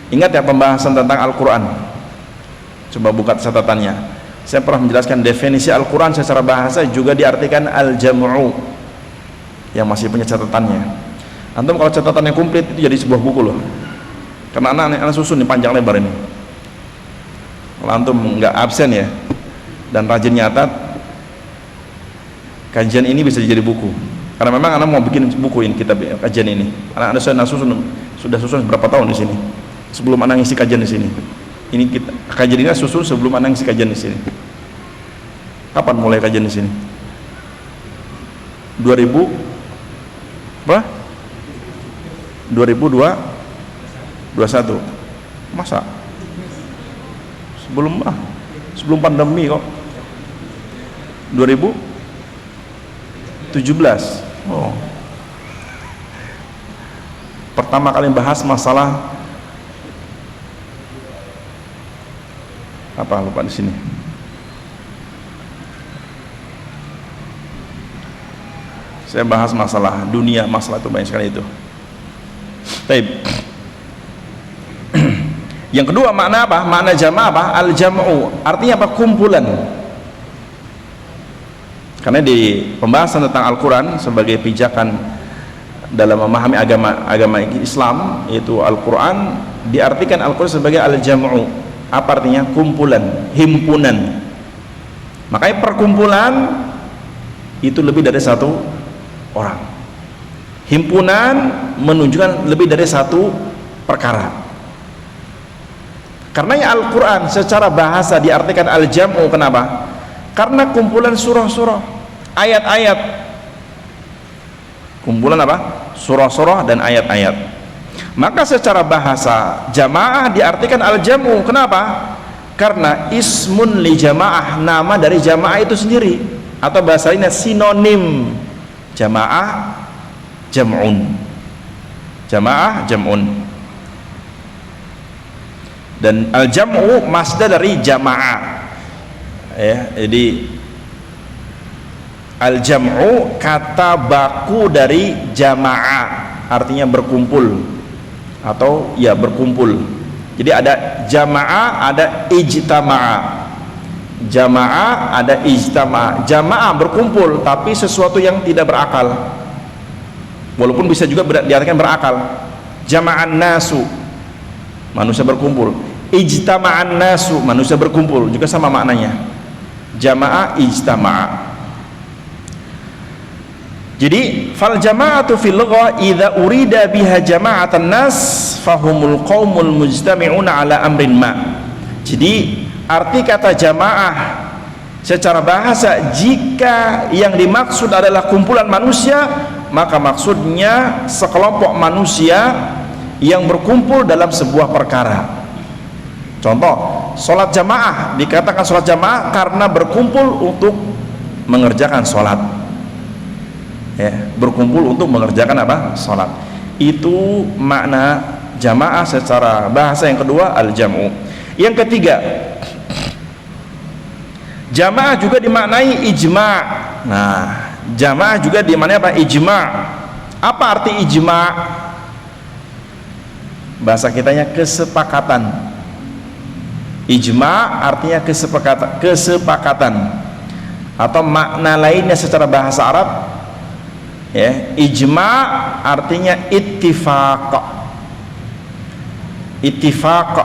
Ingat ya pembahasan tentang Al-Quran. Coba buka catatannya. Saya pernah menjelaskan definisi Al-Quran secara bahasa juga diartikan al-jam'u. Yang masih punya catatannya, antum kalau catatannya komplit itu jadi sebuah buku loh. Karena anak susun nih panjang lebar ini. Kalau antum nggak absen ya dan rajin nyatat, kajian ini bisa jadi buku. Karena memang anak mau bikin buku ini, kitab kajian ini. Anak susun Sudah susun berapa tahun di sini? Sebelum anak ngisi kajian di sini. Ini kita kajian ini susun sebelum anak ngisi kajian di sini. Kapan mulai kajian di sini? 2000 apa? 2021. Masa? Sebelum pandemi kok. 2017. Oh. Pertama kali bahas masalah apa, lupa di sini. Saya bahas masalah dunia, masalah itu banyak sekali itu. Baik. Yang kedua, makna apa? Makna jamaah apa? Al-jam'u. Artinya apa? Kumpulan. Karena di pembahasan tentang Al-Quran sebagai pijakan dalam memahami agama Islam, yaitu Al-Quran, diartikan Al-Quran sebagai al-jam'u. Apa artinya? Kumpulan, himpunan. Makanya perkumpulan itu lebih dari satu orang. Himpunan menunjukkan lebih dari satu perkara. Karenanya Al-Quran secara bahasa diartikan al-jam'u. Kenapa? Karena kumpulan surah-surah, ayat-ayat. Kumpulan apa? Surah-surah dan ayat-ayat. Maka secara bahasa jamaah diartikan al-jam'u. Kenapa? Karena ismun li jamaah, nama dari jamaah itu sendiri, atau bahasa lainnya sinonim jamaah, jam'un. Jamaah, jam'un. Dan al-jam'u masdar dari jamaah. Ya, jadi al-jam'u kata baku dari jamaah, artinya berkumpul atau ya berkumpul. Jadi ada jamaah, ada ijtamaah. Jamaah, ada ijtamaah. Jamaah berkumpul tapi sesuatu yang tidak berakal. Walaupun bisa juga diartikan berakal. Jama'an nasu, manusia berkumpul. Ijtama'an nasu, manusia berkumpul, juga sama maknanya. Jamaah, ijtama'a. Jadi fal jama'atu fil lughah idza urida biha jama'atan nas fahumul qaumul mujtami'una ala amrin ma. Jadi arti kata jamaah secara bahasa, jika yang dimaksud adalah kumpulan manusia, maka maksudnya sekelompok manusia yang berkumpul dalam sebuah perkara. Contoh, sholat jamaah dikatakan sholat jamaah karena berkumpul untuk mengerjakan sholat. Ya, berkumpul untuk mengerjakan apa? Sholat. Itu makna jamaah secara bahasa. Yang kedua, al-jam'u. Yang ketiga, jamaah juga dimaknai ijma'. Nah, jamaah juga dimaknai apa? Ijma'. Apa arti ijma'? Bahasa kitanya kesepakatan. Ijma' artinya kesepakatan. Atau makna lainnya secara bahasa Arab, ya, ijma' artinya ittifaq. Ittifaq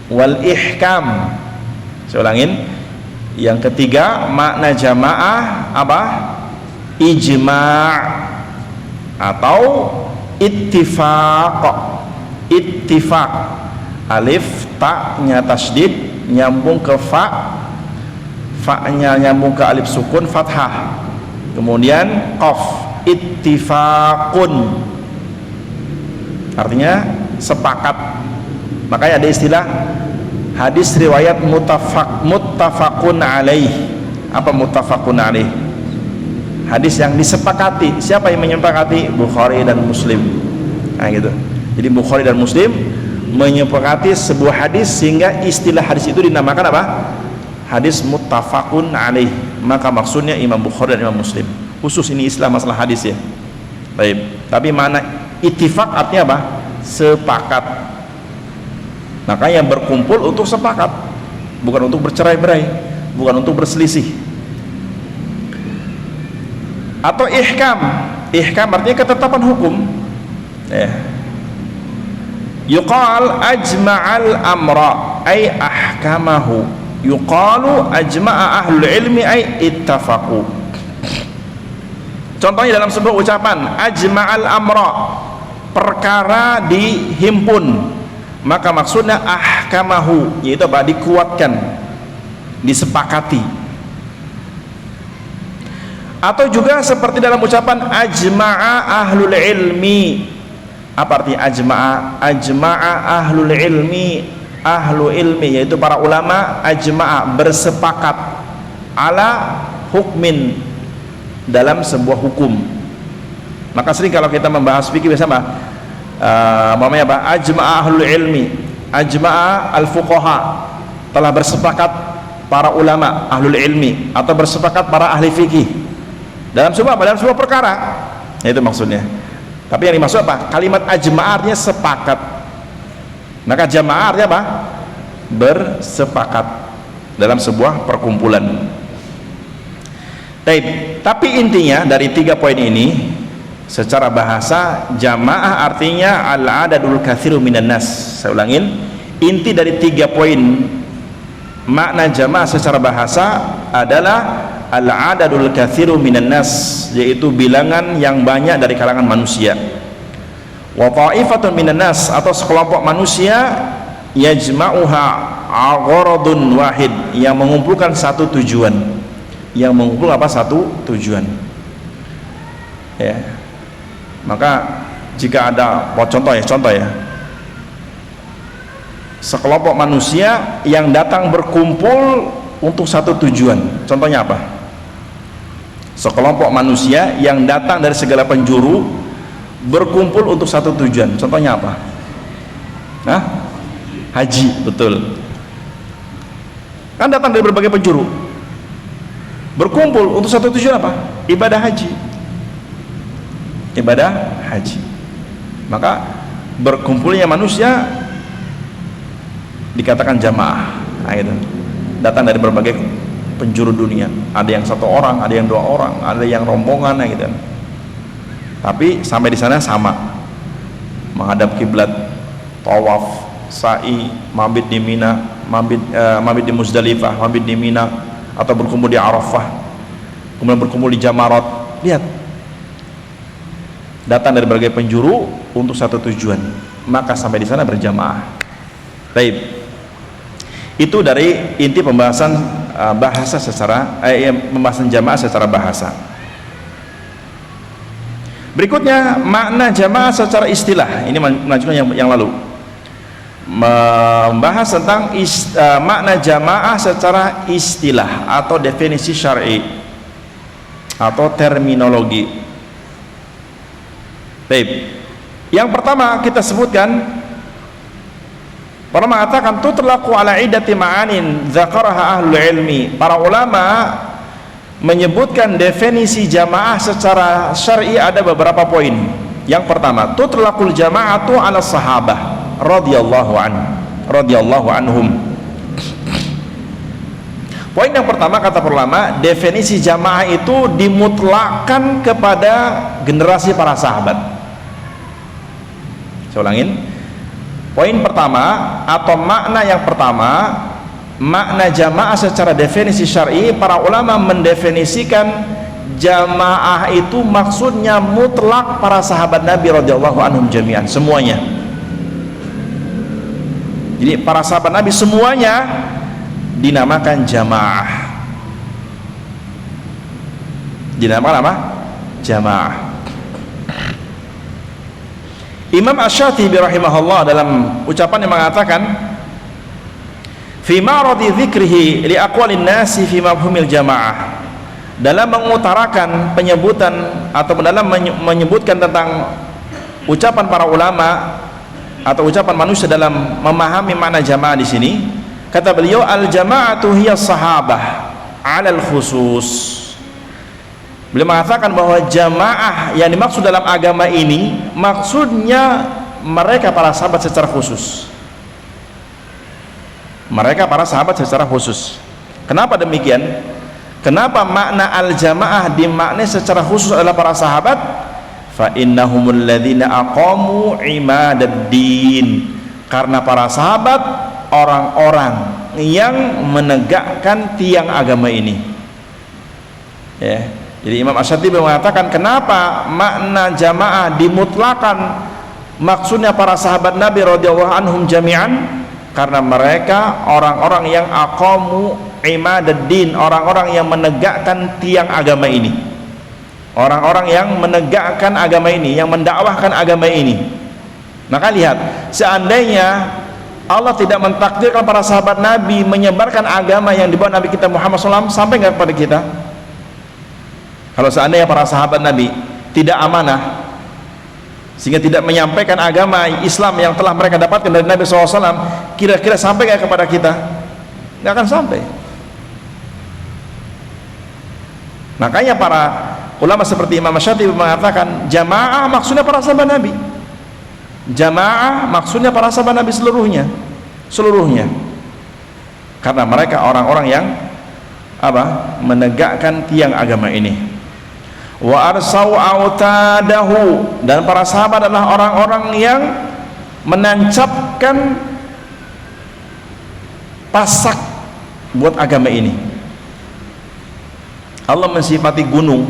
wal ihkam. Saya ulangin. Yang ketiga, makna jamaah apa? Ijma' atau ittifaq. Ittifaq, alif ta-nya tasydid nyambung ke fa-nya nyambung ke alif sukun fathah, kemudian qaf, ittifaqun artinya sepakat. Makanya ada istilah hadis riwayat muttafaqun alaih. Apa muttafaqun alaih? Hadis yang disepakati. Siapa yang menyepakati? Bukhari dan Muslim. Nah gitu. Jadi Bukhari dan Muslim menyepakati sebuah hadis sehingga istilah hadis itu dinamakan apa? Hadis muttafaqun alaih. Maka maksudnya Imam Bukhari dan Imam Muslim. Khusus ini istilah masalah hadis ya. Baik. Tapi mana ittifaq artinya apa? Sepakat. Makanya berkumpul untuk sepakat, bukan untuk bercerai-berai, bukan untuk berselisih. Atau ihkam. Ihkam artinya ketetapan hukum. Ya. Yuqal ajma'al amra ay ahkamahu. Yuqalu ajma'a ahlul ilmi ay ittafaqu. Contohnya dalam sebuah ucapan ajma'al amra, perkara dihimpun, maka maksudnya ahkamahu, yaitu apa? Dikuatkan, disepakati. Atau juga seperti dalam ucapan ajma'a ahlul ilmi. Apa arti ajma'a? Ajma'a ahlul ilmi, ahlu ilmi yaitu para ulama, ajma'a bersepakat, ala hukmin, dalam sebuah hukum. Maka sering kalau kita membahas fikih biasa apa? Mamanya apa? Ajma'a ahlul ilmi, ajma'a al-fuqaha, telah bersepakat para ulama ahlul ilmi, atau bersepakat para ahli fikih dalam sebuah apa? Dalam sebuah perkara. Itu maksudnya. Tapi yang dimaksud apa? Kalimat ajma'a artinya sepakat. Maka jamaah artinya apa? Bersepakat dalam sebuah perkumpulan. Tapi intinya dari 3 poin ini, secara bahasa jamaah artinya al-adadul katsiru minan nas. Saya ulangin, inti dari 3 poin makna jamaah secara bahasa adalah al-adadul katsiru minan nas, yaitu bilangan yang banyak dari kalangan manusia. Wa ta'ifatun minan nas, atau sekelompok manusia, yajma'uha agharadun wahid, yang mengumpulkan satu tujuan. Yang mengumpul apa? Satu tujuan. Ya. Maka jika ada contoh ya, sekelompok manusia yang datang berkumpul untuk satu tujuan. Contohnya apa? Sekelompok manusia yang datang dari segala penjuru berkumpul untuk satu tujuan. Contohnya apa? Hah? Haji, betul. Kan datang dari berbagai penjuru, berkumpul untuk satu tujuan apa? Ibadah haji. Ibadah haji. Maka berkumpulnya manusia dikatakan jamaah. Nah, gitu. Datang dari berbagai penjuru dunia. Ada yang 1 orang, ada yang 2 orang, ada yang rombongan, gitu. Tapi sampai di sana sama, menghadap kiblat, tawaf, sa'i, mabit di Mina, mabit di Muzdalifah, mabit di Mina, atau berkumpul di Arafah, kemudian berkumpul di Jamarat. Lihat, datang dari berbagai penjuru untuk satu tujuan, maka sampai di sana berjamaah. Baik. Itu dari inti pembahasan bahasa secara pembahasan jamaah secara bahasa. Berikutnya makna jamaah secara istilah. Ini melanjutkan yang lalu. Membahas tentang makna jamaah secara istilah atau definisi syar'i atau terminologi. Baik. Yang pertama kita sebutkan, para mengatakan tutlaqu ala iddati ma'anin dzakaraha ahlul ilmi. Para ulama menyebutkan definisi jamaah secara syar'i ada beberapa poin. Yang pertama, tutlaqul jama'atu ala sahabah radhiyallahu anhum. Poin yang pertama, kata para ulama, definisi jamaah itu dimutlakkan kepada generasi para sahabat. Saya ulangin. Poin pertama atau makna yang pertama, makna jamaah secara definisi syar'i, para ulama mendefinisikan jamaah itu maksudnya mutlak para sahabat Nabi radhiyallahu anhum jami'an, semuanya. Jadi para sahabat Nabi semuanya dinamakan jamaah. Dinamakan apa? Jamaah. Imam Asy-Syatibi rahimahullah dalam ucapan yang mengatakan, fi ma'radi dzikrihi li aqwalin nasi fi mafhumil jamaah, dalam mengutarakan penyebutan atau dalam menyebutkan tentang ucapan para ulama atau ucapan manusia dalam memahami makna jamaah di sini, kata beliau, al jama'atu hiya sahabah 'alal khusus. Beliau mengatakan bahwa jamaah yang dimaksud dalam agama ini maksudnya mereka para sahabat secara khusus. Mereka para sahabat secara khusus. Kenapa demikian? Kenapa makna al-jamaah dimaknai secara khusus adalah para sahabat? Fa innahumul ladzina aqamu imadaddin. Karena para sahabat orang-orang yang menegakkan tiang agama ini. Ya. Jadi Imam Asy-Syatibi mengatakan kenapa makna jamaah dimutlakan Maksudnya para sahabat Nabi radhiyallahu anhum jami'an karena mereka orang-orang yang aqamu imadaddin, orang-orang yang menegakkan tiang agama ini, orang-orang yang menegakkan agama ini, yang mendakwahkan agama ini. Maka lihat, seandainya Allah tidak mentakdirkan para sahabat Nabi menyebarkan agama yang dibawa Nabi kita Muhammad SAW, sampai nggak kepada kita? Kalau seandainya para sahabat Nabi tidak amanah sehingga tidak menyampaikan agama Islam yang telah mereka dapatkan dari Nabi SAW, kira-kira sampai nggak kepada kita? Nggak akan sampai. Makanya para ulama seperti Imam Syatibi mengatakan jamaah maksudnya para sahabat Nabi. Jamaah maksudnya para sahabat Nabi seluruhnya, karena mereka orang-orang yang menegakkan tiang agama ini. Wa arsau autadahu, dan para sahabat adalah orang-orang yang menancapkan pasak buat agama ini. Allah mensifati gunung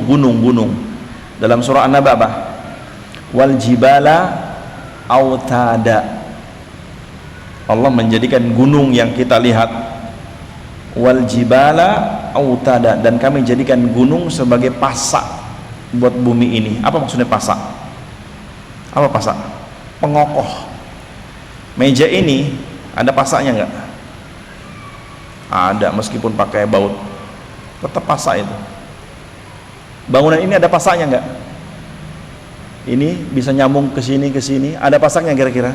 dalam surah An-Naba, wal jibala autada. Allah menjadikan gunung yang kita lihat, wal jibala autada, dan kami jadikan gunung sebagai pasak buat bumi ini. Apa maksudnya pasak? Apa pasak? Pengokoh. Meja ini ada pasaknya enggak? Ada, meskipun pakai baut tetap pasak itu. Bangunan ini ada pasaknya enggak? Ini bisa nyambung ke sini, ada pasaknya kira-kira?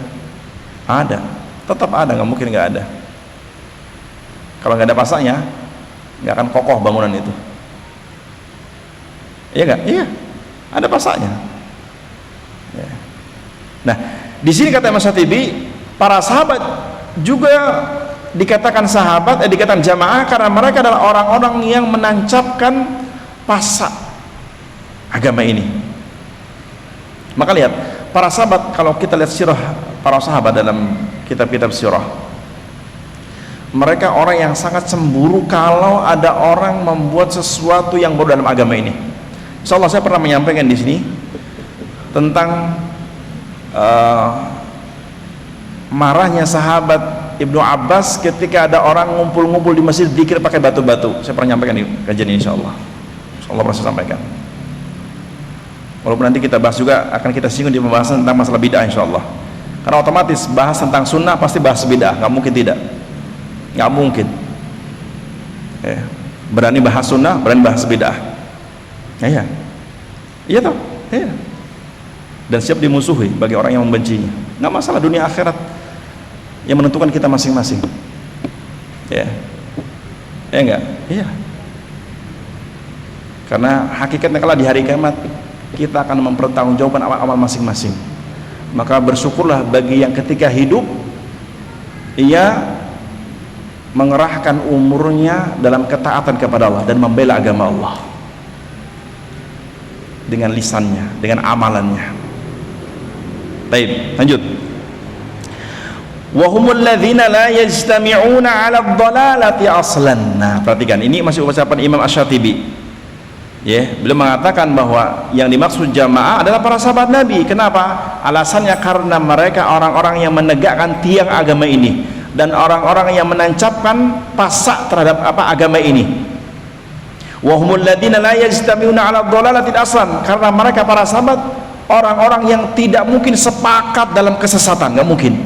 Ada, tetap ada, nggak mungkin nggak ada. Kalau nggak ada pasaknya, nggak akan kokoh bangunan itu. Iya nggak? Iya, ada pasaknya. Ya. Nah, di sini kata Imam Syatibi, para sahabat juga dikatakan sahabat, dikatakan jamaah karena mereka adalah orang-orang yang menancapkan pasak agama ini. Maka lihat, para sahabat, kalau kita lihat sirah para sahabat dalam kitab-kitab sirah, mereka orang yang sangat cemburu kalau ada orang membuat sesuatu yang baru dalam agama ini. Insyaallah saya pernah menyampaikan di sini tentang marahnya sahabat Ibnu Abbas ketika ada orang ngumpul-ngumpul di masjid zikir pakai batu-batu. Saya pernah menyampaikan di kajian ini, insyaallah pernah saya sampaikan. Walaupun nanti kita bahas juga, akan kita singgung di pembahasan tentang masalah bid'ah insyaallah. Karena otomatis bahas tentang sunnah pasti bahas bid'ah, nggak mungkin tidak, nggak mungkin. Berani bahas sunnah, berani bahas bid'ah. Iya toh, iya. Dan siap dimusuhi bagi orang yang membencinya. Nggak masalah, dunia akhirat yang menentukan kita masing-masing. Enggak, iya. Karena hakikatnya kalau di hari kiamat kita akan mempertanggungjawabkan amal-amal masing-masing. Maka bersyukurlah bagi yang ketika hidup ia mengerahkan umurnya dalam ketaatan kepada Allah dan membela agama Allah dengan lisannya, dengan amalannya. Baik, lanjut. Wa humul ladzina la yajtami'una 'ala ad-dhalalati aslan. Nah, perhatikan, ini masih ucapan Imam Asy-Syatibi. Beliau mengatakan bahwa yang dimaksud jamaah adalah para sahabat Nabi. Kenapa? Alasannya karena mereka orang-orang yang menegakkan tiang agama ini dan orang-orang yang menancapkan pasak terhadap agama ini. Wa humul ladzina la yajtami'una 'ala ad-dhalalati aslan, karena mereka para sahabat orang-orang yang tidak mungkin sepakat dalam kesesatan, nggak mungkin.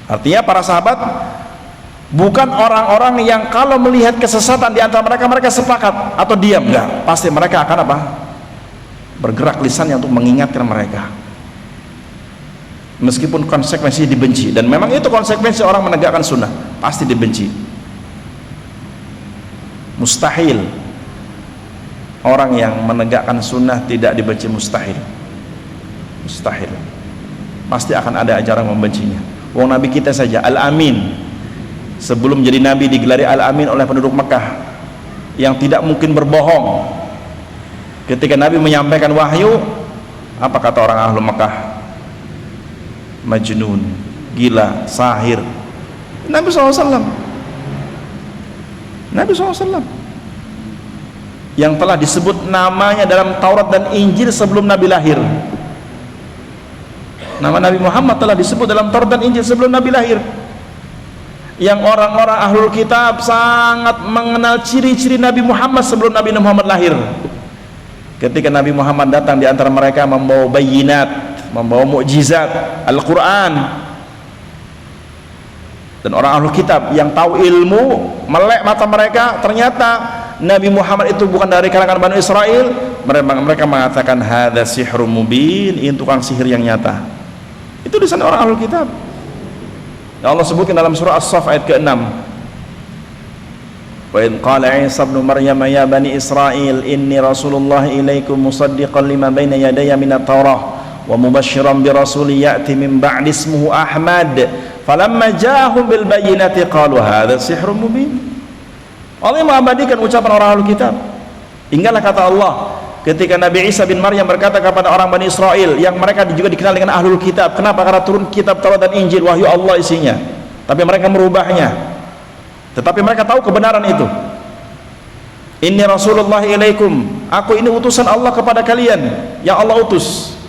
Artinya para sahabat bukan orang-orang yang kalau melihat kesesatan di antara mereka sepakat atau diam, enggak. Pasti mereka akan bergerak lisannya untuk mengingatkan mereka, meskipun konsekuensinya dibenci. Dan memang itu konsekuensi orang menegakkan sunnah, pasti dibenci. Mustahil orang yang menegakkan sunnah tidak dibenci, mustahil. Pasti akan ada ajaran membencinya. Wong Nabi kita saja Al-Amin, sebelum jadi Nabi digelari Al-Amin oleh penduduk Mekah yang tidak mungkin berbohong. Ketika Nabi menyampaikan wahyu, apa kata orang ahlu Mekah? Majnun, gila, sahir. Nabi SAW yang telah disebut namanya dalam Taurat dan Injil sebelum Nabi lahir. Nama Nabi Muhammad telah disebut dalam Taurat dan Injil sebelum Nabi lahir. Yang orang-orang ahlul kitab sangat mengenal ciri-ciri Nabi Muhammad sebelum Nabi Muhammad lahir. Ketika Nabi Muhammad datang, di antara mereka membawa bayinat, membawa mukjizat Al-Quran. Dan orang ahlul kitab yang tahu ilmu, melek mata mereka, ternyata Nabi Muhammad itu bukan dari kalangan Bani Israel. Mereka mengatakan hadza sihrun mubin, ini tukang sihir yang nyata. Itu di sana orang ahlul kitab. Yang Allah sebutkan dalam surah As-Saff ayat ke-6. Wa idh qala Isa ibn Maryam ya bani Israil inni rasulullah ilaikum musaddiqan lima baina yadayya minat Taurah wa mubasysyiran bi rasulin ya'ti min ba'di ismuhu Ahmad falamma ja'ahum bil bayyinati qalu hadza sihrun mubin. Allah mengabadikan ucapan orang ahlul kitab. Hinggalah kata Allah ketika Nabi Isa bin Maryam berkata kepada orang Bani Israel yang mereka juga dikenal dengan ahlul kitab. Kenapa? Karena turun kitab Taurat dan Injil, wahyu Allah isinya, tapi mereka merubahnya. Tetapi mereka tahu kebenaran itu. Inni rasulullah ilaikum, aku ini utusan Allah kepada kalian yang Allah utus.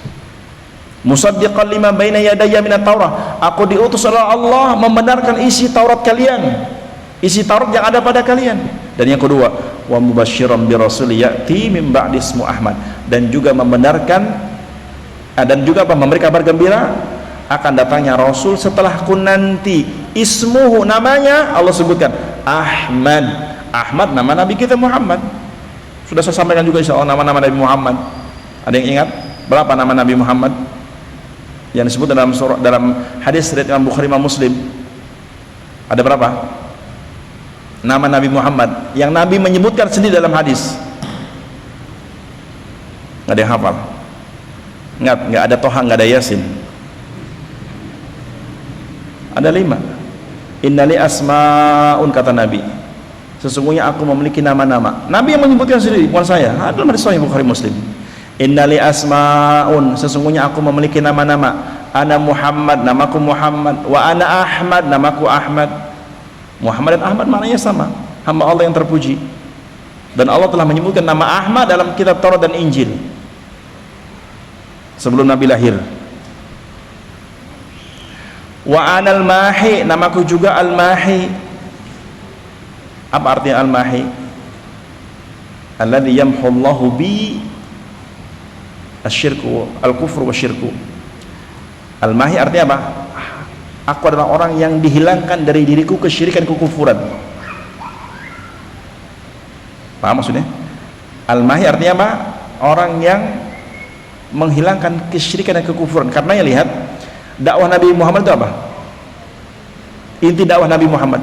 Musaddiqan lima baina yadayya minat Taurah, aku diutus oleh Allah membenarkan isi Taurat kalian, isi Taurat yang ada pada kalian. Dan yang kedua, wa mubasysyiran bi rasulin ya'ti min ba'di ismu Ahmad, dan juga membenarkan dan juga memberi kabar gembira akan datangnya Rasul setelahku nanti, ismuhu, namanya Allah sebutkan Ahmad. Ahmad nama Nabi kita Muhammad. Sudah saya sampaikan juga insyaallah nama-nama Nabi Muhammad. Ada yang ingat berapa nama Nabi Muhammad yang disebut dalam surah, dalam hadis riwayat Imam Bukhari, Imam Muslim? Ada berapa nama Nabi Muhammad yang Nabi menyebutkan sendiri dalam hadis? Nggak ada yang hafal? Nggak ada Toha, nggak ada Yasin. Ada 5. Innali asma'un, kata Nabi, sesungguhnya aku memiliki nama-nama. Nabi yang menyebutkan sendiri, bukan saya. Ada dalam hadis Sahih Bukhari Muslim. Innali asma'un, sesungguhnya aku memiliki nama-nama. Ana Muhammad, namaku Muhammad. Wa ana Ahmad, namaku Ahmad. Muhammad dan Ahmad maknanya sama, hamba Allah yang terpuji. Dan Allah telah menyebutkan nama Ahmad dalam kitab Taurat dan Injil sebelum Nabi lahir. Wa anal mahi, namaku juga al-mahi. Apa artinya al-mahi? Alladzi yamhullahu bi asyirku al-kufru wasyirku. Al-mahi artinya apa? Aku adalah orang yang dihilangkan dari diriku kesyirikan, kekufuran. Paham maksudnya? Al-mahi artinya apa? Orang yang menghilangkan kesyirikan dan kekufuran. Karena ya lihat, dakwah Nabi Muhammad itu apa? Inti dakwah Nabi Muhammad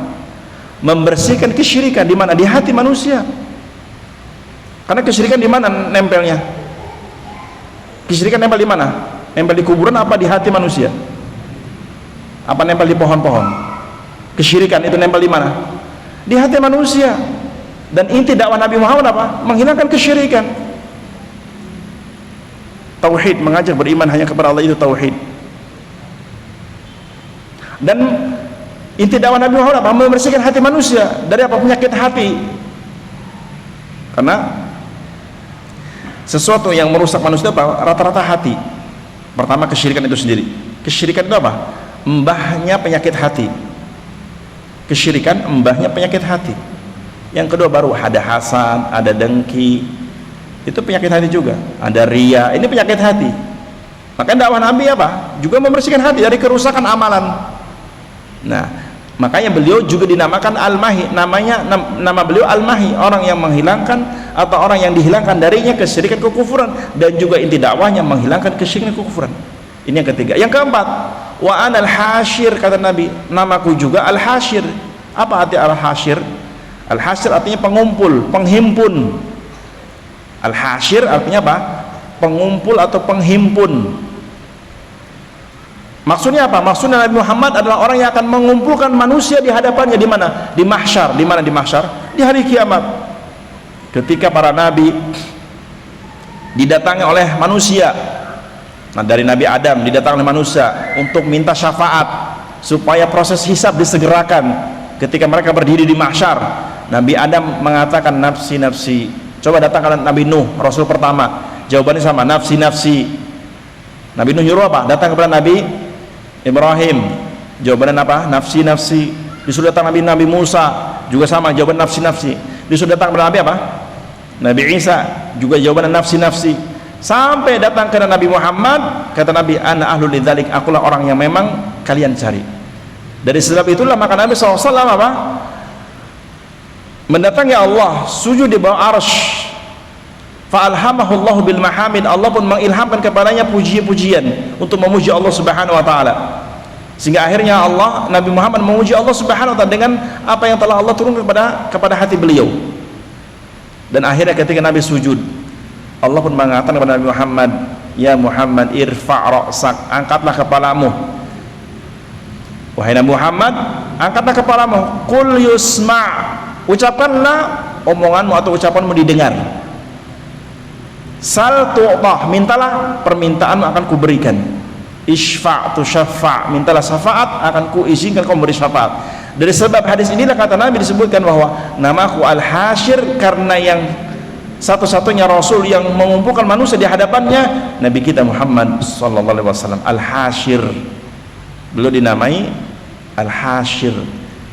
membersihkan kesyirikan di mana? Di hati manusia. Karena kesyirikan di mana nempelnya? Kesyirikan nempel di mana? Nempel di kuburan apa di hati manusia? Apa nempel di pohon-pohon? Kesyirikan itu nempel di mana? Di hati manusia. Dan inti dakwah Nabi Muhammad apa? Menghilangkan kesyirikan. Tauhid, mengajak beriman hanya kepada Allah, itu tauhid. Dan inti dakwah Nabi Muhammad apa? Membersihkan hati manusia dari apa? Penyakit hati. Karena sesuatu yang merusak manusia apa? Rata-rata hati. Pertama, kesyirikan itu sendiri. Kesyirikan itu apa? Embahnya penyakit hati. Kesyirikan embahnya penyakit hati. Yang kedua baru ada hasad, ada dengki, itu penyakit hati juga. Ada ria, ini penyakit hati. Makanya dakwah Nabi apa? Juga membersihkan hati dari kerusakan amalan. Nah, makanya beliau juga dinamakan Al-Mahi. Nama beliau Al-Mahi, orang yang menghilangkan atau orang yang dihilangkan darinya kesyirikan, kekufuran. Dan juga inti dakwahnya menghilangkan kesyirikan, kekufuran. Ini yang ketiga. Yang keempat, wa anal hasyir, kata Nabi, namaku juga Al-Hasyir. Apa arti Al-Hasyir? Al-Hasyir artinya pengumpul, penghimpun. Al-Hasyir artinya apa? Pengumpul atau penghimpun. Maksudnya apa? Maksudnya Nabi Muhammad adalah orang yang akan mengumpulkan manusia di hadapannya. Di mana? Di mahsyar. Di mana di mahsyar? Di hari kiamat. Ketika para nabi didatangi oleh manusia. Nah, dari Nabi Adam didatangi oleh manusia untuk minta syafaat supaya proses hisab disegerakan. Ketika mereka berdiri di mahsyar, Nabi Adam mengatakan nafsi nafsi. Coba datangkan Nabi Nuh, Rasul pertama, jawabannya sama, nafsi nafsi. Nabi Nuh nyuruh apa? Datang kepada Nabi Ibrahim, jawabannya apa? Nafsi-nafsi. Disuruh datang Nabi Musa, juga sama, jawaban nafsi-nafsi. Disuruh datang kepada Nabi apa? Nabi Isa, juga jawabannya nafsi-nafsi. Sampai datang ke Nabi Muhammad, kata Nabi, ana ahlul lidzalik, akulah orang yang memang kalian cari. Dari sebab itulah maka Nabi SAW apa? Mendatangi Allah, sujud di bawah arsy. Fa'alhamahullahu bil mahamid, Allah pun mengilhamkan kepadanya puji-pujian untuk memuji Allah Subhanahu wa taala. Sehingga akhirnya Allah, Nabi Muhammad memuji Allah Subhanahu wa taala dengan apa yang telah Allah turunkan kepada hati beliau. Dan akhirnya ketika Nabi sujud, Allah pun mengatakan kepada Nabi Muhammad, ya Muhammad irfa' ra'sak, angkatlah kepalamu. Wahai Nabi Muhammad, angkatlah kepalamu. Qul yusma', ucapkanlah omonganmu atau ucapanmu didengar. Sal tu'tah, mintalah permintaanmu akan kuberikan. Isfa' tu syafa', mintalah syafaat akan kuizinkan kau memberi syafaat. Dari sebab hadis inilah kata Nabi disebutkan bahwa namaku Al-Hasyir, karena yang satu-satunya Rasul yang mengumpulkan manusia di hadapannya Nabi kita Muhammad sallallahu alaihi wasallam. Al-Hasyir, beliau dinamai Al-Hasyir,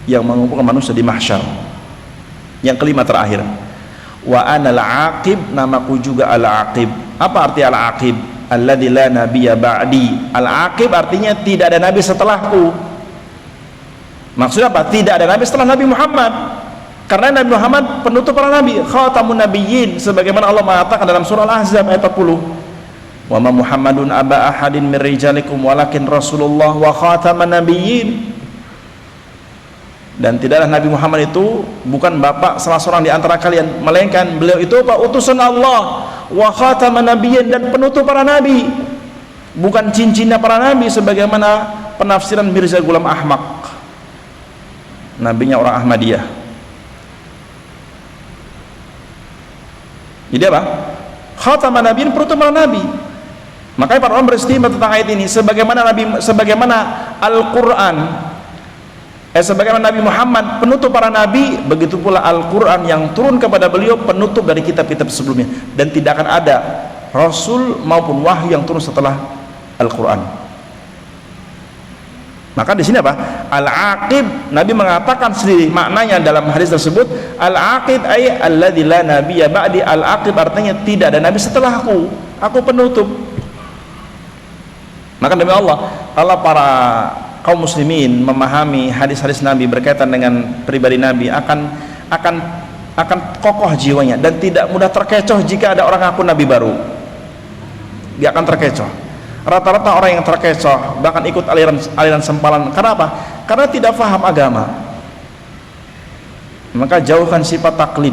yang mengumpulkan manusia di mahsyar. Yang kelima terakhir, wa ana al-aqib, namaku juga al-aqib. Apa arti al-aqib? Alladzi la nabiyya ba'di. Al-aqib artinya tidak ada nabi setelahku. Maksudnya apa? Tidak ada nabi setelah Nabi Muhammad, karena Nabi Muhammad penutup para nabi, khatamun nabiyyin, sebagaimana Allah mengatakan dalam surah Al-Ahzab ayat 40, wa ma Muhammadun aba ahadin min rijalikum walakin Rasulullah wa khataman nabiyyin. Dan tidaklah Nabi Muhammad itu bukan bapak salah seorang di antara kalian, melainkan beliau itu apa? Utusan Allah, wa khataman nabiyyin, dan penutup para nabi, bukan cincinnya para nabi sebagaimana penafsiran Mirza Ghulam Ahmad, nabinya orang Ahmadiyah. Jadi apa? Khataman nabiyyin, penutup para nabi. Makanya para ulama beristimewa tentang ayat ini, sebagaimana Al-Qur'an, sebagaimana Nabi Muhammad penutup para nabi, begitu pula Al-Quran yang turun kepada beliau penutup dari kitab-kitab sebelumnya, dan tidak akan ada Rasul maupun wahyu yang turun setelah Al-Quran. Maka di sini apa? Al-Aqib, Nabi mengatakan sendiri maknanya dalam hadis tersebut, Al-Aqib ay alladzi la nabiyya ba'di. Al-Aqib artinya tidak ada nabi setelahku, aku penutup. Maka demi Allah, kalau para kaum muslimin memahami hadis-hadis Nabi berkaitan dengan pribadi Nabi, akan kokoh jiwanya dan tidak mudah terkecoh jika ada orang ngaku Nabi baru. Dia akan terkecoh. Rata-rata orang yang terkecoh bahkan ikut aliran sempalan. Karena apa? Karena tidak paham agama. Maka jauhkan sifat taklid,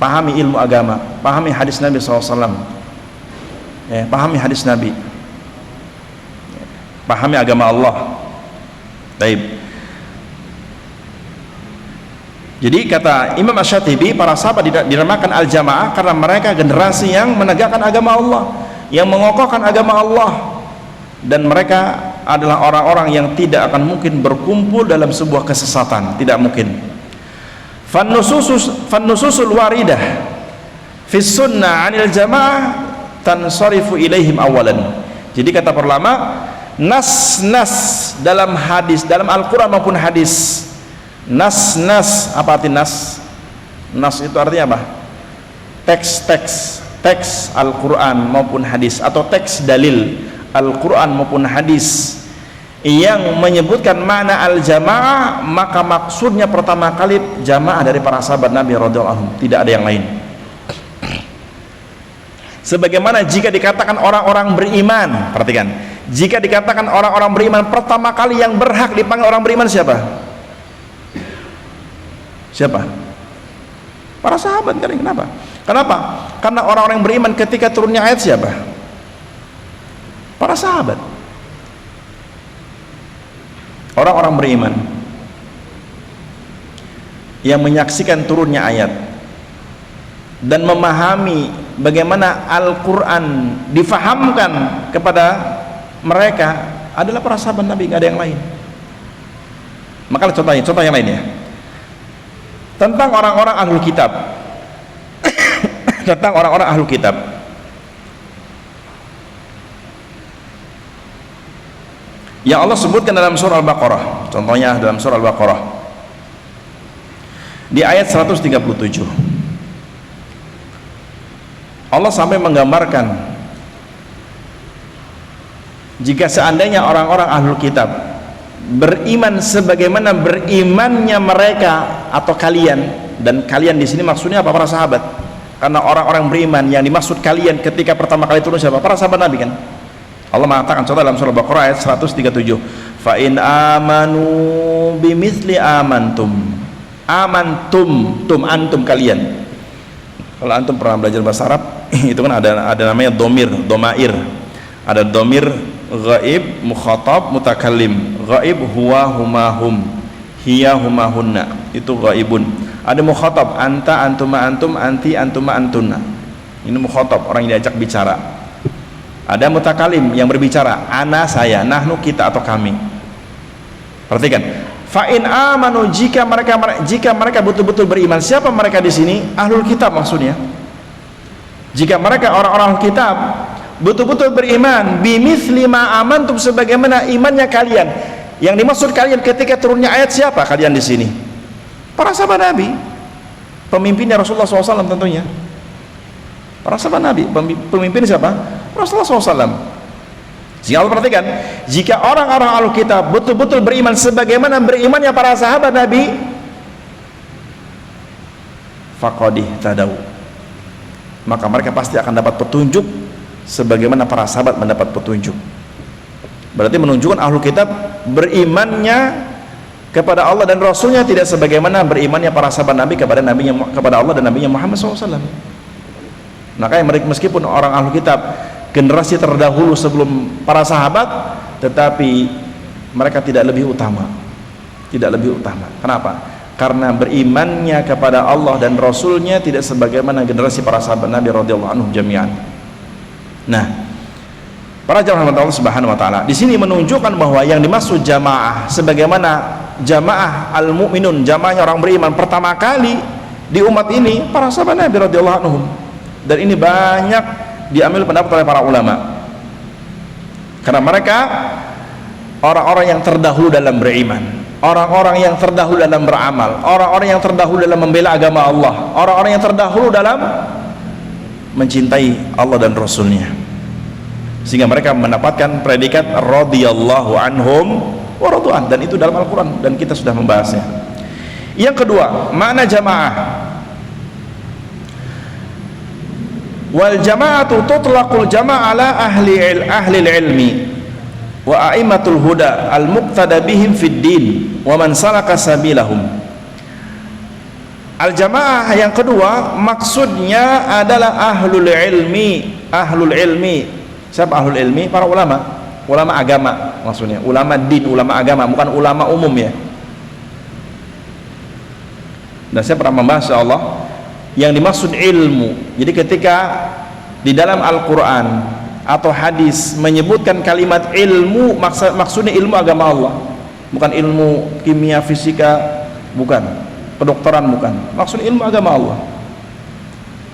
pahami ilmu agama, pahami hadis Nabi SAW, pahami hadis Nabi, pahami agama Allah. Baik. Jadi kata Imam Asy-Syatibi, para sahabat dinamakan al-jamaah karena mereka generasi yang menegakkan agama Allah, yang mengokohkan agama Allah, dan mereka adalah orang-orang yang tidak akan mungkin berkumpul dalam sebuah kesesatan, tidak mungkin. Fannususul waridah fi sunnah 'anil jamaah tansarifu ilaihim awalan. Jadi kata para ulama, nas-nas dalam hadis, dalam Al-Quran maupun hadis, nas-nas, apa arti nas? Nas itu artinya apa? Teks Al-Quran maupun hadis, atau teks dalil Al-Quran maupun hadis yang menyebutkan makna al-jamaah, maka maksudnya pertama kali jamaah dari para sahabat Nabi radhiyallahu anhum, tidak ada yang lain. Sebagaimana jika dikatakan orang-orang beriman, perhatikan, jika dikatakan orang-orang beriman, pertama kali yang berhak dipanggil orang beriman siapa? Siapa? Para sahabat kan. Kenapa? Karena orang-orang beriman ketika turunnya ayat siapa? Para sahabat. Orang-orang beriman yang menyaksikan turunnya ayat dan memahami bagaimana Al-Quran difahamkan kepada mereka adalah para sahabat Nabi, nggak ada yang lain. Maka contoh yang lainnya tentang orang-orang ahlul kitab. Tentang orang-orang ahlul kitab, yang Allah sebutkan dalam surah Al-Baqarah. Contohnya dalam surah Al-Baqarah di ayat 137, Allah sampai menggambarkan jika seandainya orang-orang ahlul kitab beriman sebagaimana berimannya mereka atau kalian, dan kalian di sini maksudnya apa? Para sahabat. Karena orang-orang beriman yang dimaksud kalian ketika pertama kali turun siapa? Para sahabat Nabi kan. Allah mengatakan contoh dalam surah Al-Baqarah ayat 137, fa in amanu bimithli amantum. Amantum, antum kalian. Kalau antum pernah belajar bahasa Arab itu kan ada namanya domir, domair. Ada domir ghaib, mukhatab, mutakallim. Ghaib huwa huma hum, hiya huma hunna, itu ghaibun. Ada mukhatab, anta antuma antum, anti antuma antunna, ini mukhatab, orang yang diajak bicara. Ada mutakalim yang berbicara, ana, saya, nahnu, kita atau kami. Perhatikan, fa in amanu, jika mereka betul-betul beriman. Siapa mereka di sini? Ahlul kitab maksudnya. Jika mereka orang-orang kitab betul-betul beriman, bimithli ma amantum, sebagaimana imannya kalian. Yang dimaksud kalian ketika turunnya ayat siapa kalian di sini? Para sahabat Nabi, pemimpinnya Rasulullah SAW tentunya. Para sahabat Nabi, pemimpin siapa? Rasulullah SAW. Jika Allah perhatikan, jika orang-orang Alkitab betul-betul beriman sebagaimana berimannya para sahabat Nabi, faqadih tadau, maka mereka pasti akan dapat petunjuk sebagaimana para sahabat mendapat petunjuk. Berarti menunjukkan Ahlul Kitab berimannya kepada Allah dan Rasulnya tidak sebagaimana berimannya para sahabat Nabi kepada Allah dan Nabinya Muhammad SAW. Makanya mereka meskipun orang Ahlul Kitab generasi terdahulu sebelum para sahabat, tetapi mereka tidak lebih utama. Kenapa? Karena berimannya kepada Allah dan Rasulnya tidak sebagaimana generasi para sahabat Nabi radhiyallahu anhum jami'an. Nah, para jamaah Allah Subhanahu wa taala di sini menunjukkan bahwa yang dimaksud jamaah sebagaimana jamaah al-mu'minun, jamaahnya orang beriman pertama kali di umat ini para sahabat Nabi radhiyallahu anhum. Dan ini banyak diambil pendapat oleh para ulama. Karena mereka orang-orang yang terdahulu dalam beriman, orang-orang yang terdahulu dalam beramal, orang-orang yang terdahulu dalam membela agama Allah, orang-orang yang terdahulu dalam mencintai Allah dan Rasulnya, sehingga mereka mendapatkan predikat radhiyallahu anhum wa radu'an, dan itu dalam Al-Quran dan kita sudah membahasnya. Yang kedua, makna jamaah. Wal jama'atu tutlaqul jama'ah ala ahli ilmi wa a'immatul huda al muqtada bihim fid din wa man salaka sabilahum. Al jamaah yang kedua maksudnya adalah ahlul ilmi. Siapa ahlul ilmi? Para ulama agama, maksudnya ulama din, ulama agama, bukan ulama umum ya. Dan saya pernah membahas insyaallah yang dimaksud ilmu. Jadi ketika di dalam Al-Quran atau hadis menyebutkan kalimat ilmu, maksudnya ilmu agama Allah, bukan ilmu kimia, fisika, bukan kedokteran, bukan, maksudnya ilmu agama Allah.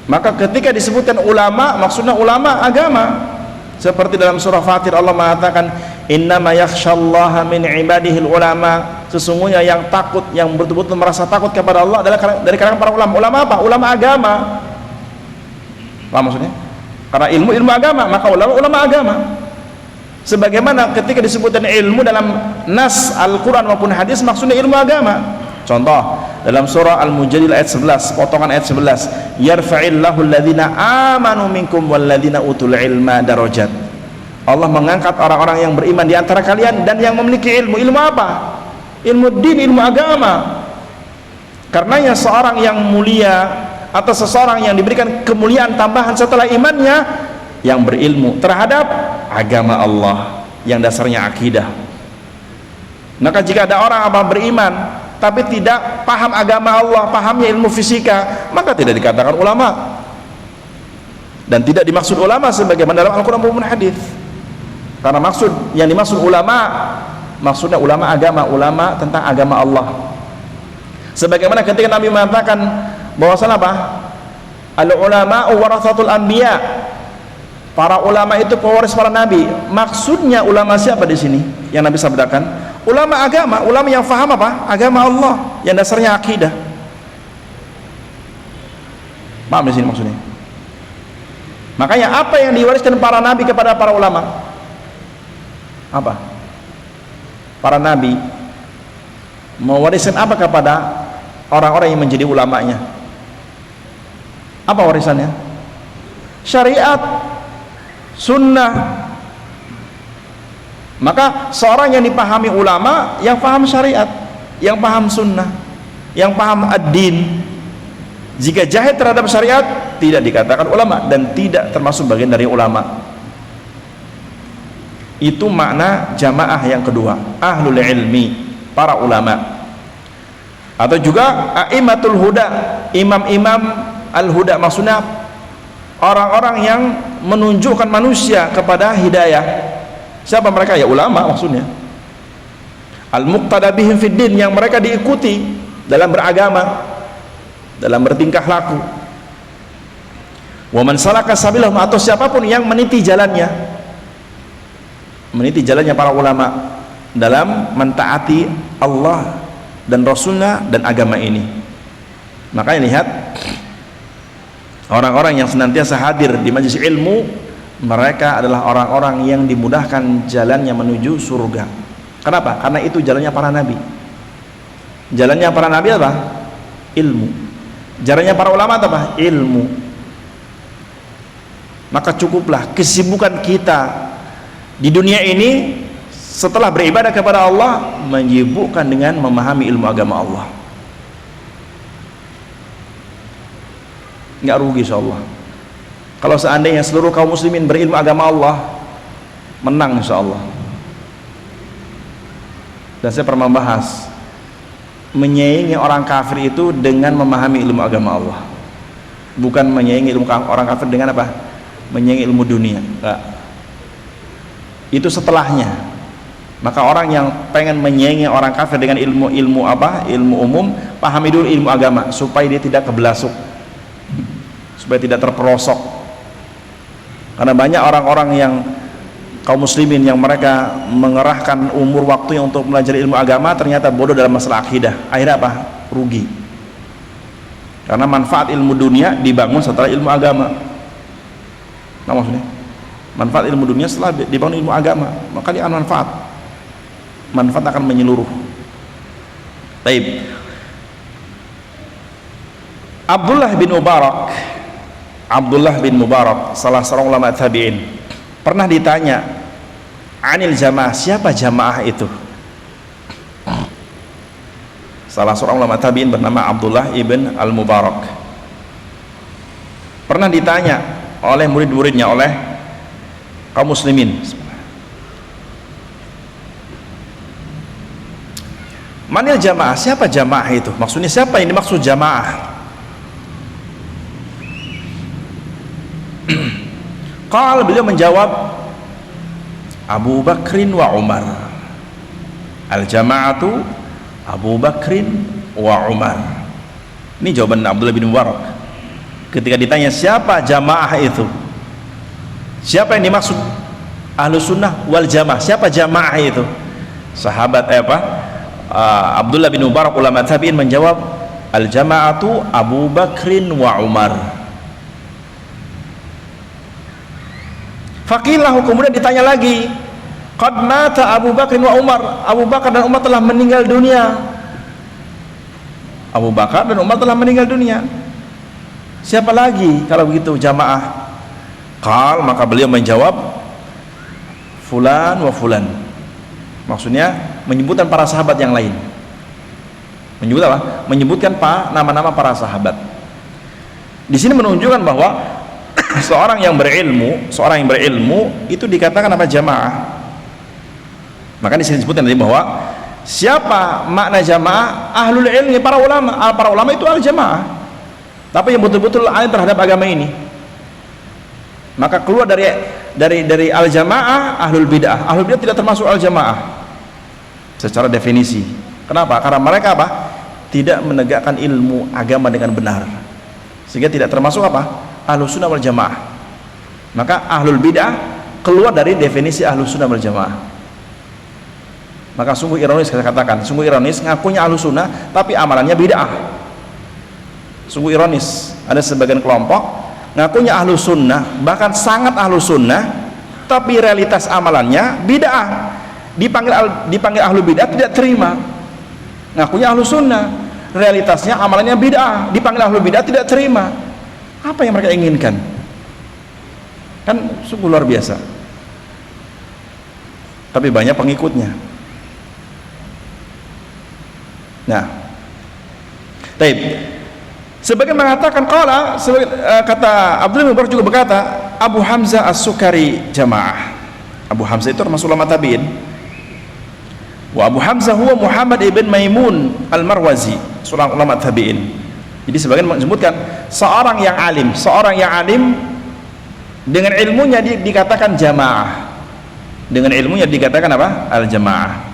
Maka ketika disebutkan ulama, maksudnya ulama agama. Seperti dalam surah Fatir Allah mengatakan innama yakhshallaha min ibadihil ulama, sesungguhnya yang takut, yang betul-betul merasa takut kepada Allah adalah dari kalangan para ulama. Ulama apa? Ulama agama. Paham maksudnya? Karena ilmu agama, maka ulama agama. Sebagaimana ketika disebutkan ilmu dalam nas Al-Quran maupun hadis, maksudnya ilmu agama. Contoh dalam surah Al-Mujadil ayat 11, potongan ayat 11, yarfa'illahu alladhina amanu minkum walladhina utul ilma darajat. Allah mengangkat orang-orang yang beriman di antara kalian dan yang memiliki ilmu. Ilmu apa? Ilmu din, ilmu agama. Karenanya seorang yang mulia atau seseorang yang diberikan kemuliaan tambahan setelah imannya, yang berilmu terhadap agama Allah yang dasarnya akidah. Maka jika ada orang apa beriman tapi tidak paham agama Allah, pahamnya ilmu fisika, maka tidak dikatakan ulama, dan tidak dimaksud ulama sebagaimana dalam Al-Quran maupun hadis. Karena yang dimaksud ulama, maksudnya ulama agama, ulama tentang agama Allah. Sebagaimana ketika Nabi mengatakan bahwasanya apa? Al-ulama'u warathatul anbiya, Para ulama itu pewaris para nabi. Maksudnya ulama siapa di sini yang Nabi sabdakan? Ulama agama, ulama yang faham apa? Agama Allah, yang dasarnya akidah. Paham di sini maksudnya? Makanya apa yang diwariskan para nabi kepada para ulama? Apa? Para nabi mewariskan apa kepada orang-orang yang menjadi ulamanya? Apa warisannya? Syariat, sunnah. Maka seorang yang dipahami ulama, yang paham syariat, yang paham sunnah, yang paham ad-din. Jika jahil terhadap syariat, tidak dikatakan ulama dan tidak termasuk bagian dari ulama. Itu makna jamaah yang kedua, ahlul ilmi, para ulama. Atau juga a'immatul huda, imam-imam al-huda, maksudnya orang-orang yang menunjukkan manusia kepada hidayah. Siapa mereka? Ya ulama maksudnya. Al-muqtada bihim fid din, yang mereka diikuti dalam beragama, dalam bertingkah laku. Wa man salaka sabilahum, atau siapapun yang meniti jalannya. Meniti jalannya para ulama dalam mentaati Allah dan Rasulnya dan agama ini. Makanya lihat orang-orang yang senantiasa hadir di majelis ilmu, mereka adalah orang-orang yang dimudahkan jalannya menuju surga. Kenapa? Karena itu jalannya para nabi. Jalannya para nabi apa? Ilmu. Jalannya para ulama apa? Ilmu. Maka cukuplah kesibukan kita di dunia ini setelah beribadah kepada Allah, menyibukkan dengan memahami ilmu agama Allah. Nggak rugi insyaallah. Kalau seandainya seluruh kaum muslimin berilmu agama Allah, menang insyaallah. Dan saya pernah membahas, menyaingi orang kafir itu dengan memahami ilmu agama Allah, bukan menyaingi ilmu orang kafir dengan apa? Menyaingi ilmu dunia. Enggak. Itu setelahnya. Maka orang yang pengen menyaingi orang kafir dengan ilmu apa? Ilmu umum, pahami dulu ilmu agama supaya dia tidak kebelasuk, supaya tidak terperosok. Karena banyak orang-orang yang kaum muslimin yang mereka mengerahkan umur waktunya untuk belajar ilmu agama, ternyata bodoh dalam masalah akidah. Akhirnya apa? Rugi. Karena manfaat ilmu dunia dibangun setelah ilmu agama. Nah, maksudnya manfaat ilmu dunia setelah dibangun ilmu agama, maka dia akan manfaat akan menyeluruh. Baik. Abdullah bin Mubarak, salah seorang ulama tabi'in, pernah ditanya anil jamaah, siapa jamaah itu? Salah seorang ulama tabi'in bernama Abdullah ibn al-Mubarak pernah ditanya oleh murid-muridnya, oleh kaum muslimin, manil jamaah, siapa jamaah itu? Maksudnya siapa ini maksud jamaah? Qal, beliau menjawab, Abu Bakrin wa Umar. Al-jama'atu Abu Bakrin wa Umar. Ini jawaban Abdullah bin Mubarak ketika ditanya siapa jamaah itu, siapa yang dimaksud Ahlus Sunnah wal Jamaah, siapa jamaah itu? Sahabat Abdullah bin Mubarak, ulama tabi'in, menjawab, al-jama'atu Abu Bakrin wa Umar. Faqilahu, kemudian ditanya lagi, qad mata Abu Bakr wa Umar, Abu Bakar dan Umar telah meninggal dunia. Abu Bakar dan Umar telah meninggal dunia, siapa lagi kalau begitu jamaah? Qal, maka beliau menjawab, fulan wa fulan. Maksudnya menyebutkan para sahabat yang lain. Menyebut apa? Menyebutkan nama-nama para sahabat. Di sini menunjukkan bahwa seorang yang berilmu itu dikatakan apa? Jamaah. Maka di sini disebutkan tadi bahwa siapa makna jamaah? Ahlul ilmi, para ulama. Para ulama itu al-jamaah, tapi yang betul-betul alim terhadap agama ini. Maka keluar dari al-jamaah ahlul bid'ah. Ahlul bid'ah tidak termasuk al-jamaah secara definisi. Kenapa? Karena mereka apa? Tidak menegakkan ilmu agama dengan benar, sehingga tidak termasuk apa? Ahlus sunnah wal jamaah. Maka ahlul bid'ah keluar dari definisi ahlus sunnah wal jamaah. Maka sungguh ironis, saya katakan, sungguh ironis, ngakunya ahlus sunnah tapi amalannya bid'ah. Sungguh ironis, ada sebagian kelompok ngakunya ahlus sunnah, bahkan sangat ahlus sunnah, tapi realitas amalannya bid'ah. Dipanggil ahlu bid'ah tidak terima. Ngakunya ahlus sunnah, realitasnya amalannya bid'ah, dipanggil ahlu bid'ah tidak terima. Apa yang mereka inginkan? Kan sungguh luar biasa. Tapi banyak pengikutnya. Nah, taib. Sebagian mengatakan kata Abdullah bin Mubarak juga berkata, Abu Hamzah As-Sukari jamaah. Abu Hamzah itu termasuk ulama tabi'in. Wa Abu Hamzah huwa Muhammad ibn Maimun Al-Marwazi, seorang ulama tabi'in. Jadi sebagian menyebutkan seorang yang alim dengan ilmunya dikatakan jamaah. Dengan ilmunya dikatakan apa? Al-jamaah.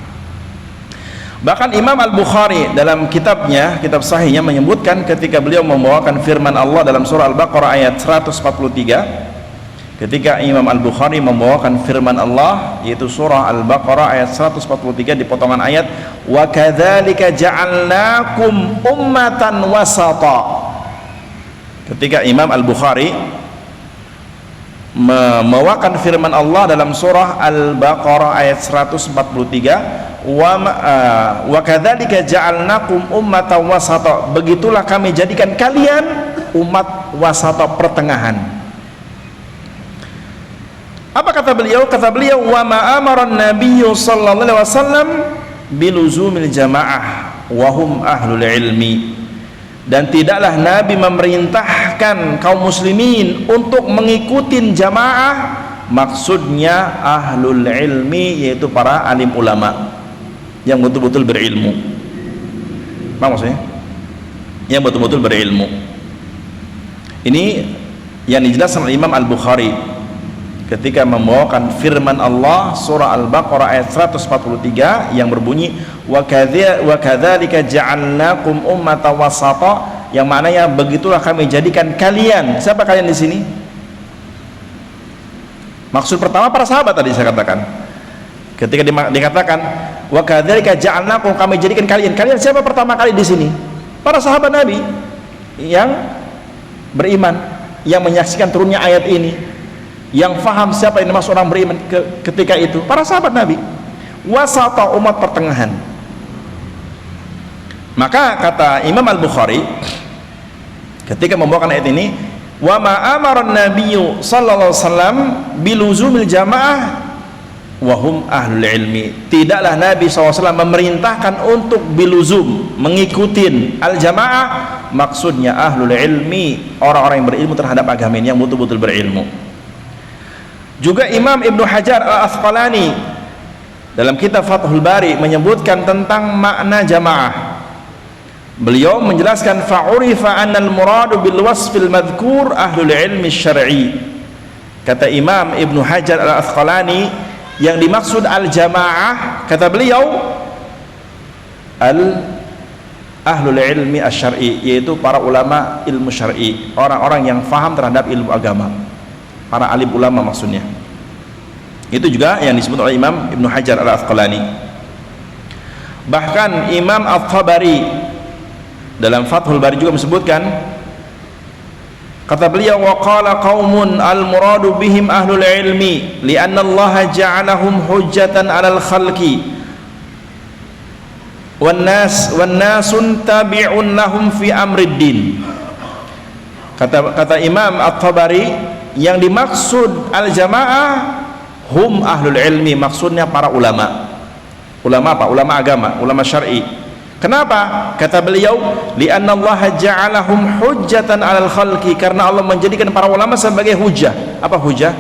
Bahkan Imam Al-Bukhari dalam kitabnya, kitab sahihnya menyebutkan ketika beliau membawakan firman Allah dalam surah Al-Baqarah ayat 143, ketika Imam Al-Bukhari membawakan firman Allah yaitu surah Al-Baqarah ayat 143 di potongan ayat, wa kadzalika ja'alnakum ummatan wasata. Ketika Imam Al-Bukhari membawakan firman Allah dalam surah Al-Baqarah ayat 143, wa kadzalika ja'alnakum ummatan wasata, begitulah kami jadikan kalian umat wasata, pertengahan. Apa kata beliau? Kata beliau, wa ma amara an-nabiyyu sallallahu alaihi wasallam biluzumil jamaah wa hum ahlul ilmi. Dan tidaklah Nabi memerintahkan kaum muslimin untuk mengikuti jamaah, maksudnya ahlul ilmi, yaitu para alim ulama yang betul-betul berilmu. Apa maksudnya? Yang betul-betul berilmu. Ini yang dijelaskan oleh Imam Al-Bukhari ketika membawakan firman Allah surah Al-Baqarah ayat 143 yang berbunyi wa kadzalika ja'alnakum ummatan wasata, yang maknanya begitulah kami jadikan kalian. Siapa kalian di sini? Maksud pertama para sahabat tadi saya katakan. Ketika dikatakan wa kadzalika ja'alnakum, kami jadikan kalian. Kalian siapa pertama kali di sini? Para sahabat Nabi yang beriman, yang menyaksikan turunnya ayat ini, yang faham siapa yang dimaksud orang beriman ketika itu, para sahabat Nabi. Wasata, umat pertengahan. Maka kata Imam Al-Bukhari ketika membawakan ayat ini, wa ma amara an-nabiyyu sallallahu alaihi wasallam biluzumil jamaah wa hum ahlul ilmi. Tidaklah Nabi SAW memerintahkan untuk biluzum, mengikuti al-jamaah, maksudnya ahlul ilmi, orang-orang yang berilmu terhadap agama ini, yang betul-betul berilmu. Juga Imam Ibnu Hajar Al-Asqalani dalam kitab Fathul Bari menyebutkan tentang makna jamaah. Beliau menjelaskan fa'urifa annal muradu bil wasfil madhkur ahlul ilmi syar'i. Kata Imam Ibnu Hajar Al-Asqalani, yang dimaksud al-jamaah, kata beliau, ahlul ilmi asy-syar'i, yaitu para ulama ilmu syar'i, orang-orang yang faham terhadap ilmu agama, para alim ulama maksudnya. Itu juga yang disebut oleh Imam Ibnu Hajar Al-Asqalani. Bahkan Imam At-Tabari dalam Fathul Bari juga menyebutkan, kata beliau, wa qala qaumun al-muradu bihim ahlul ilmi li'anna Allah ja'alahum hujjatan 'alal khalqi wan nasun tabi'un lahum fi amrid din. Kata Imam At-Tabari, yang dimaksud al-jamaah hum ahlul ilmi, maksudnya para ulama. Ulama apa? Ulama agama, ulama syar'i. Kenapa? Kata beliau, li'anna Allah ja'alahum hujjatan 'alal khalqi, karena Allah menjadikan para ulama sebagai hujjah. Apa hujjah?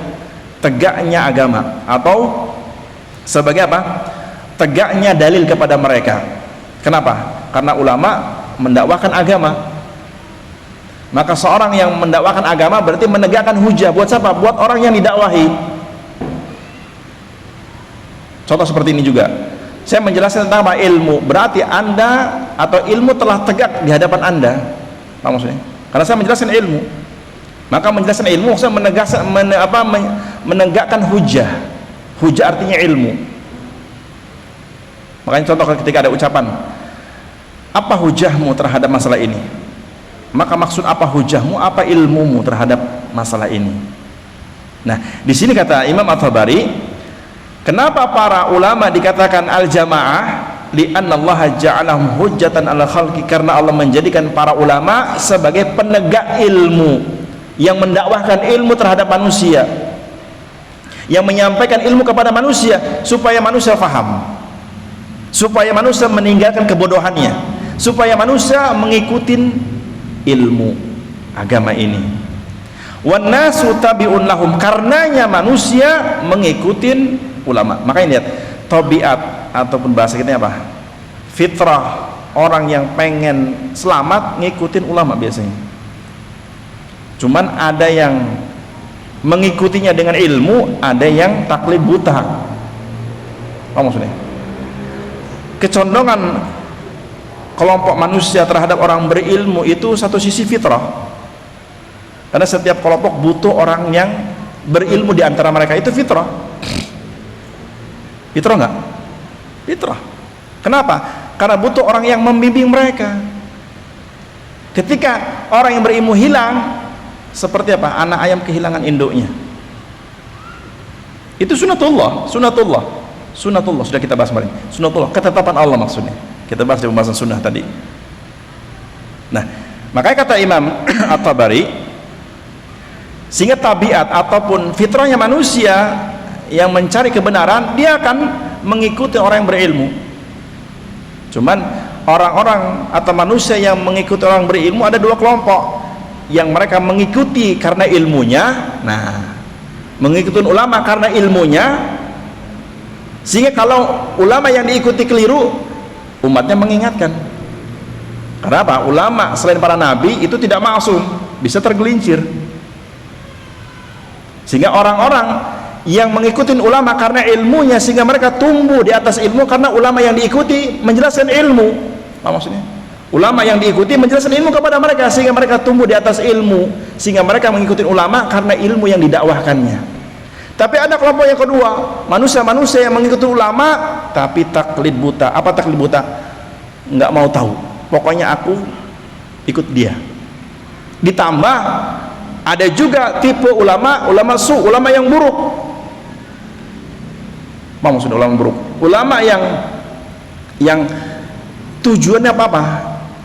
Tegaknya agama, atau sebagai apa? Tegaknya dalil kepada mereka. Kenapa? Karena ulama mendakwakan agama. Maka seorang yang mendakwakan agama berarti menegakkan hujjah. Buat siapa? Buat orang yang didakwahi. Contoh seperti ini juga. Saya menjelaskan tentang apa? Ilmu. Berarti Anda atau ilmu telah tegak di hadapan Anda. Apa maksudnya? Karena saya menjelaskan ilmu. Maka menjelaskan ilmu maksudnya menegakkan hujah. Hujah artinya ilmu. Makanya contoh ketika ada ucapan, apa hujahmu terhadap masalah ini? Maka maksud apa hujahmu, apa ilmumu terhadap masalah ini? Nah, di sini kata Imam At-Tabari, kenapa para ulama dikatakan al-jamaah? Li'anna Allah ja'alahum hujjatan 'ala khalqi, karena Allah menjadikan para ulama sebagai penegak ilmu yang mendakwahkan ilmu terhadap manusia, yang menyampaikan ilmu kepada manusia supaya manusia faham, supaya manusia meninggalkan kebodohannya, supaya manusia mengikuti ilmu agama ini. Wan nasu tabi'un lahum, karenanya manusia mengikuti ulama. Makanya lihat tabiat ataupun bahasa kita apa? Fitrah orang yang pengen selamat ngikutin ulama biasanya. Cuman ada yang mengikutinya dengan ilmu, ada yang taklid buta. Apa maksudnya? Kecondongan kelompok manusia terhadap orang berilmu itu satu sisi fitrah, karena setiap kelompok butuh orang yang berilmu di antara mereka, itu fitrah. Fitrah enggak? Fitrah. Kenapa? Karena butuh orang yang membimbing mereka. Ketika orang yang berilmu hilang, seperti apa? Anak ayam kehilangan induknya. Itu sunatullah, sudah kita bahas kemarin. Sunatullah, ketetapan Allah maksudnya. Kita bahas di pembahasan sunnah tadi. Nah, makanya kata Imam At-Tabari, sehingga tabiat ataupun fitrahnya manusia yang mencari kebenaran, dia akan mengikuti orang yang berilmu. Cuman orang-orang atau manusia yang mengikuti orang berilmu ada dua kelompok, yang mereka mengikuti karena ilmunya, nah mengikuti ulama karena ilmunya, sehingga kalau ulama yang diikuti keliru, umatnya mengingatkan. Karena apa? Ulama selain para nabi itu tidak maksum, bisa tergelincir. Sehingga orang-orang yang mengikuti ulama karena ilmunya, sehingga mereka tumbuh di atas ilmu, karena ulama yang diikuti menjelaskan ilmu. Apa maksudnya? Ulama yang diikuti menjelaskan ilmu kepada mereka, sehingga mereka tumbuh di atas ilmu, sehingga mereka mengikuti ulama karena ilmu yang didakwahkannya. Tapi ada kelompok yang kedua, manusia-manusia yang mengikuti ulama tapi taklid buta. Apa taklid buta? Nggak mau tahu, pokoknya aku ikut dia. Ditambah ada juga tipe ulama, ulama ulama yang buruk. Apa maksudnya ulama buruk? Ulama yang tujuannya apa?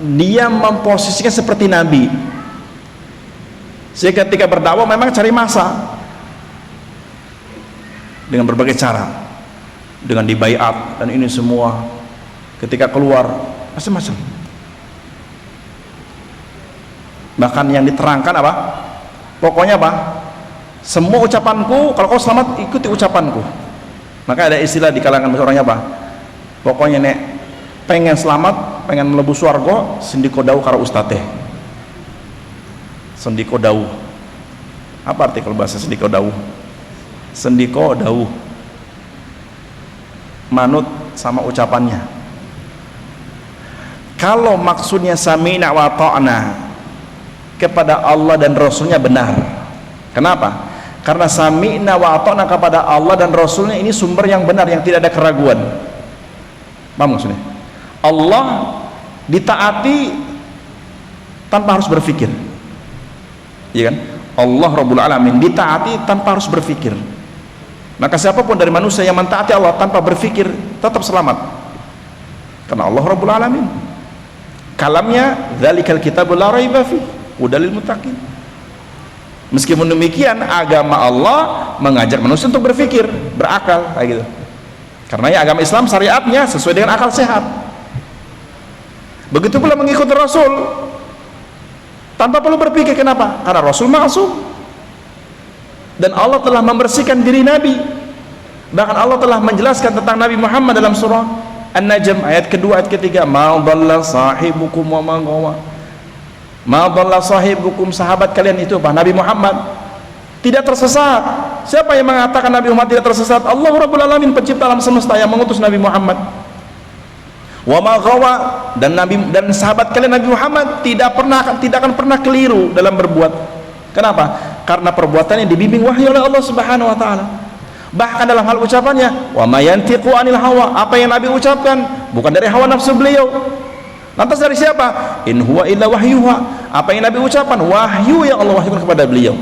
Dia memposisikan seperti Nabi, sehingga ketika berdakwah memang cari masa dengan berbagai cara, dengan dibaiat dan ini semua, ketika keluar macam-macam. Bahkan yang diterangkan apa? Pokoknya apa? Semua ucapanku, kalau kau selamat ikuti ucapanku. Maka ada istilah di kalangan orangnya apa? Pokoknya nek pengen selamat, pengen mlebu swarga, sendiko dawuh karo ustate. Sendiko dawuh. Apa arti kalau bahasa sendiko dawuh? Sendiko dawuh, manut sama ucapannya. Kalau maksudnya sami'na wa ta'na kepada Allah dan Rasulnya benar. Kenapa? Karena sami'na wa ta'na kepada Allah dan Rasulnya ini sumber yang benar, yang tidak ada keraguan. Apa maksudnya? Allah ditaati tanpa harus berpikir, iya kan? Allah Rabbul Alamin ditaati tanpa harus berpikir. Maka siapapun dari manusia yang mentaati Allah tanpa berpikir tetap selamat, karena Allah Rabbul Alamin. Kalamnya dzalikal kitabul la raiba fi hudal lil muttaqin. Meskipun demikian, agama Allah mengajak manusia untuk berpikir, berakal, kayak gitu. Karena ya agama Islam syariatnya sesuai dengan akal sehat. Begitu pula mengikuti Rasul tanpa perlu berpikir. Kenapa? Karena Rasul maksum dan Allah telah membersihkan diri Nabi. Bahkan Allah telah menjelaskan tentang Nabi Muhammad dalam surah An-Najm ayat kedua, ayat ketiga, ma dhalla sahibukum wa ma ghawa. Ma dhalla sahibukum, sahabat kalian itu apa? Nabi Muhammad tidak tersesat. Siapa yang mengatakan Nabi Muhammad tidak tersesat? Allah Rabbul Alamin, pencipta alam semesta, yang mengutus Nabi Muhammad. Wa ma ghawa, dan Nabi dan sahabat kalian Nabi Muhammad tidak akan pernah keliru dalam berbuat. Kenapa? Karena perbuatannya dibimbing wahyu oleh Allah Subhanahu wa taala. Bahkan dalam hal ucapannya, wa may yantiqu 'anil hawa, apa yang Nabi ucapkan bukan dari hawa nafsu beliau. Lantas dari siapa? In huwa illa wahyuha, apa yang Nabi ucapkan wahyu yang Allah wahyukan kepada beliau.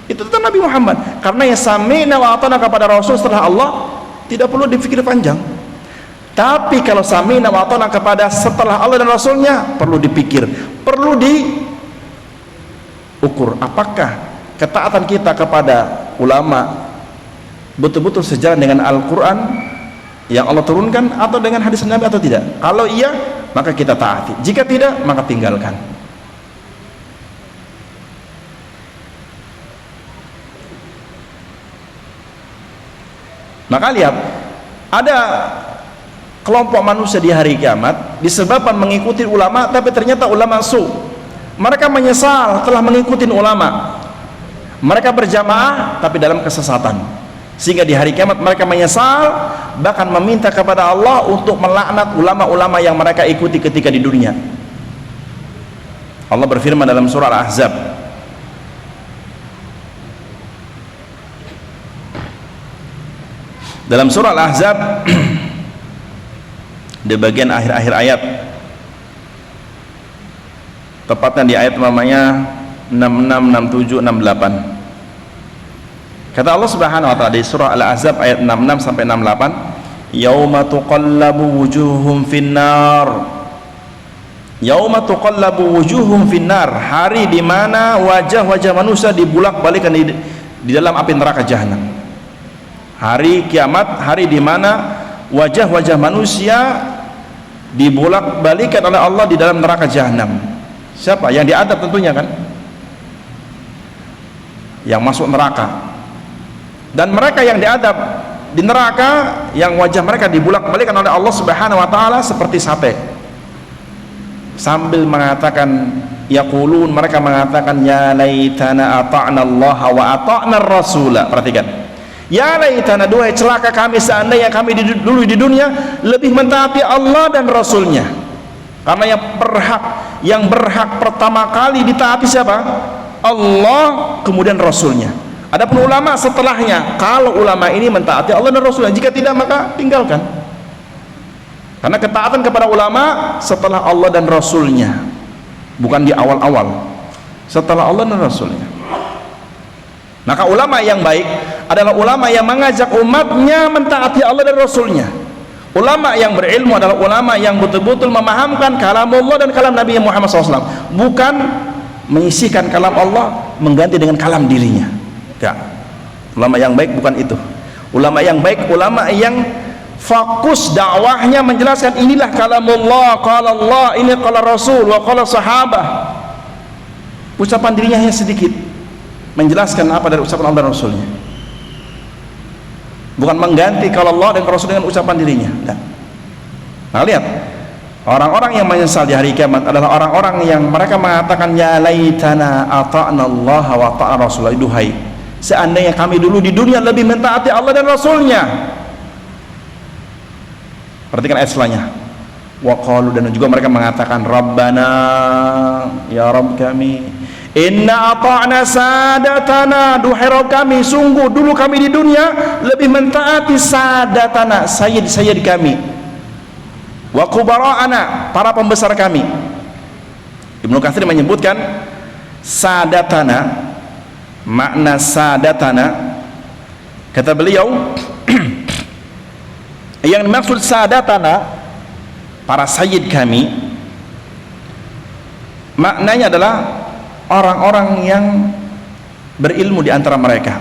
Itu tentang Nabi Muhammad. Karena yang sami'na wa ata'na kepada Rasul setelah Allah tidak perlu dipikir panjang. Tapi kalau sami'na wa ata'na kepada setelah Allah dan Rasulnya perlu dipikir, perlu diukur apakah ketaatan kita kepada ulama betul-betul sejalan dengan Al-Quran yang Allah turunkan atau dengan hadis Nabi atau tidak. Kalau iya, maka kita taati, jika tidak, maka tinggalkan. Maka lihat, ada kelompok manusia di hari kiamat disebabkan mengikuti ulama, tapi ternyata ulama su. Mereka menyesal telah mengikuti ulama. Mereka berjamaah tapi dalam kesesatan, sehingga di hari kiamat mereka menyesal, bahkan meminta kepada Allah untuk melaknat ulama-ulama yang mereka ikuti ketika di dunia. Allah berfirman dalam surah Al-Ahzab, dalam surah Al-Ahzab di bagian akhir-akhir ayat, tepatnya di ayat namanya 66, 67, 68. Kata Allah Subhanahu wa taala di surah Al-Ahzab ayat 66 sampai 68, yauma tuqallabu wujuhum finnar, yauma tuqallabu wujuhum finnar, hari di mana wajah-wajah manusia dibulak-balikan di dalam api neraka jahanam. Hari kiamat, hari di mana wajah-wajah manusia dibulak-balikan oleh Allah di dalam neraka jahanam. Siapa yang diadab? Tentunya kan yang masuk neraka. Dan mereka yang diadab di neraka, yang wajah mereka dibulak-balikan oleh Allah Subhanahu wa taala seperti sate, sambil mengatakan, yaqulun, mereka mengatakan, ya laitana ata'na Allah wa ata'na ar-rasula. Perhatikan, ya laitana, duhai celaka kami seandainya kami dulu di dunia lebih mentaati Allah dan Rasulnya. Karena yang berhak pertama kali ditaati siapa? Allah, kemudian Rasulnya. Adapun ulama setelahnya, kalau ulama ini mentaati Allah dan Rasulnya, jika tidak maka tinggalkan. Karena ketaatan kepada ulama setelah Allah dan Rasulnya, bukan di awal-awal, setelah Allah dan Rasulnya. Maka ulama yang baik adalah ulama yang mengajak umatnya mentaati Allah dan Rasulnya. Ulama yang berilmu adalah ulama yang betul-betul memahamkan kalam Allah dan kalam Nabi Muhammad SAW, bukan mengisikan kalam Allah mengganti dengan kalam dirinya. Ya. Ulama yang baik bukan itu. Ulama yang baik, ulama yang fokus dakwahnya menjelaskan inilah kalamullah, qala Allah, ini qala Rasul, wa qala sahabah. Ucapan dirinya hanya sedikit, menjelaskan apa dari ucapan Allah dan Rasulnya, bukan mengganti kalau Allah dan Rasul dengan ucapan dirinya. Nah, lihat, orang-orang yang menyesal di hari kiamat adalah orang-orang yang mereka mengatakan, ya laitana ata'na Allah wa ata'na Rasulullah, duhai seandainya kami dulu di dunia lebih mentaati Allah dan Rasulnya. Perhatikan ayat selanjutnya, wa qalu, dan juga mereka mengatakan, Rabbana, ya Rabb kami, inna ata'na sadatana, duhai Rabb kami, sungguh dulu kami di dunia lebih mentaati sadatana, sayyid kami, wa kubara'ana, para pembesar kami. Ibnu Katsir menyebutkan sadatana, makna sadatana, kata beliau yang dimaksud sadatana, para sayyid kami, maknanya adalah orang-orang yang berilmu di antara mereka.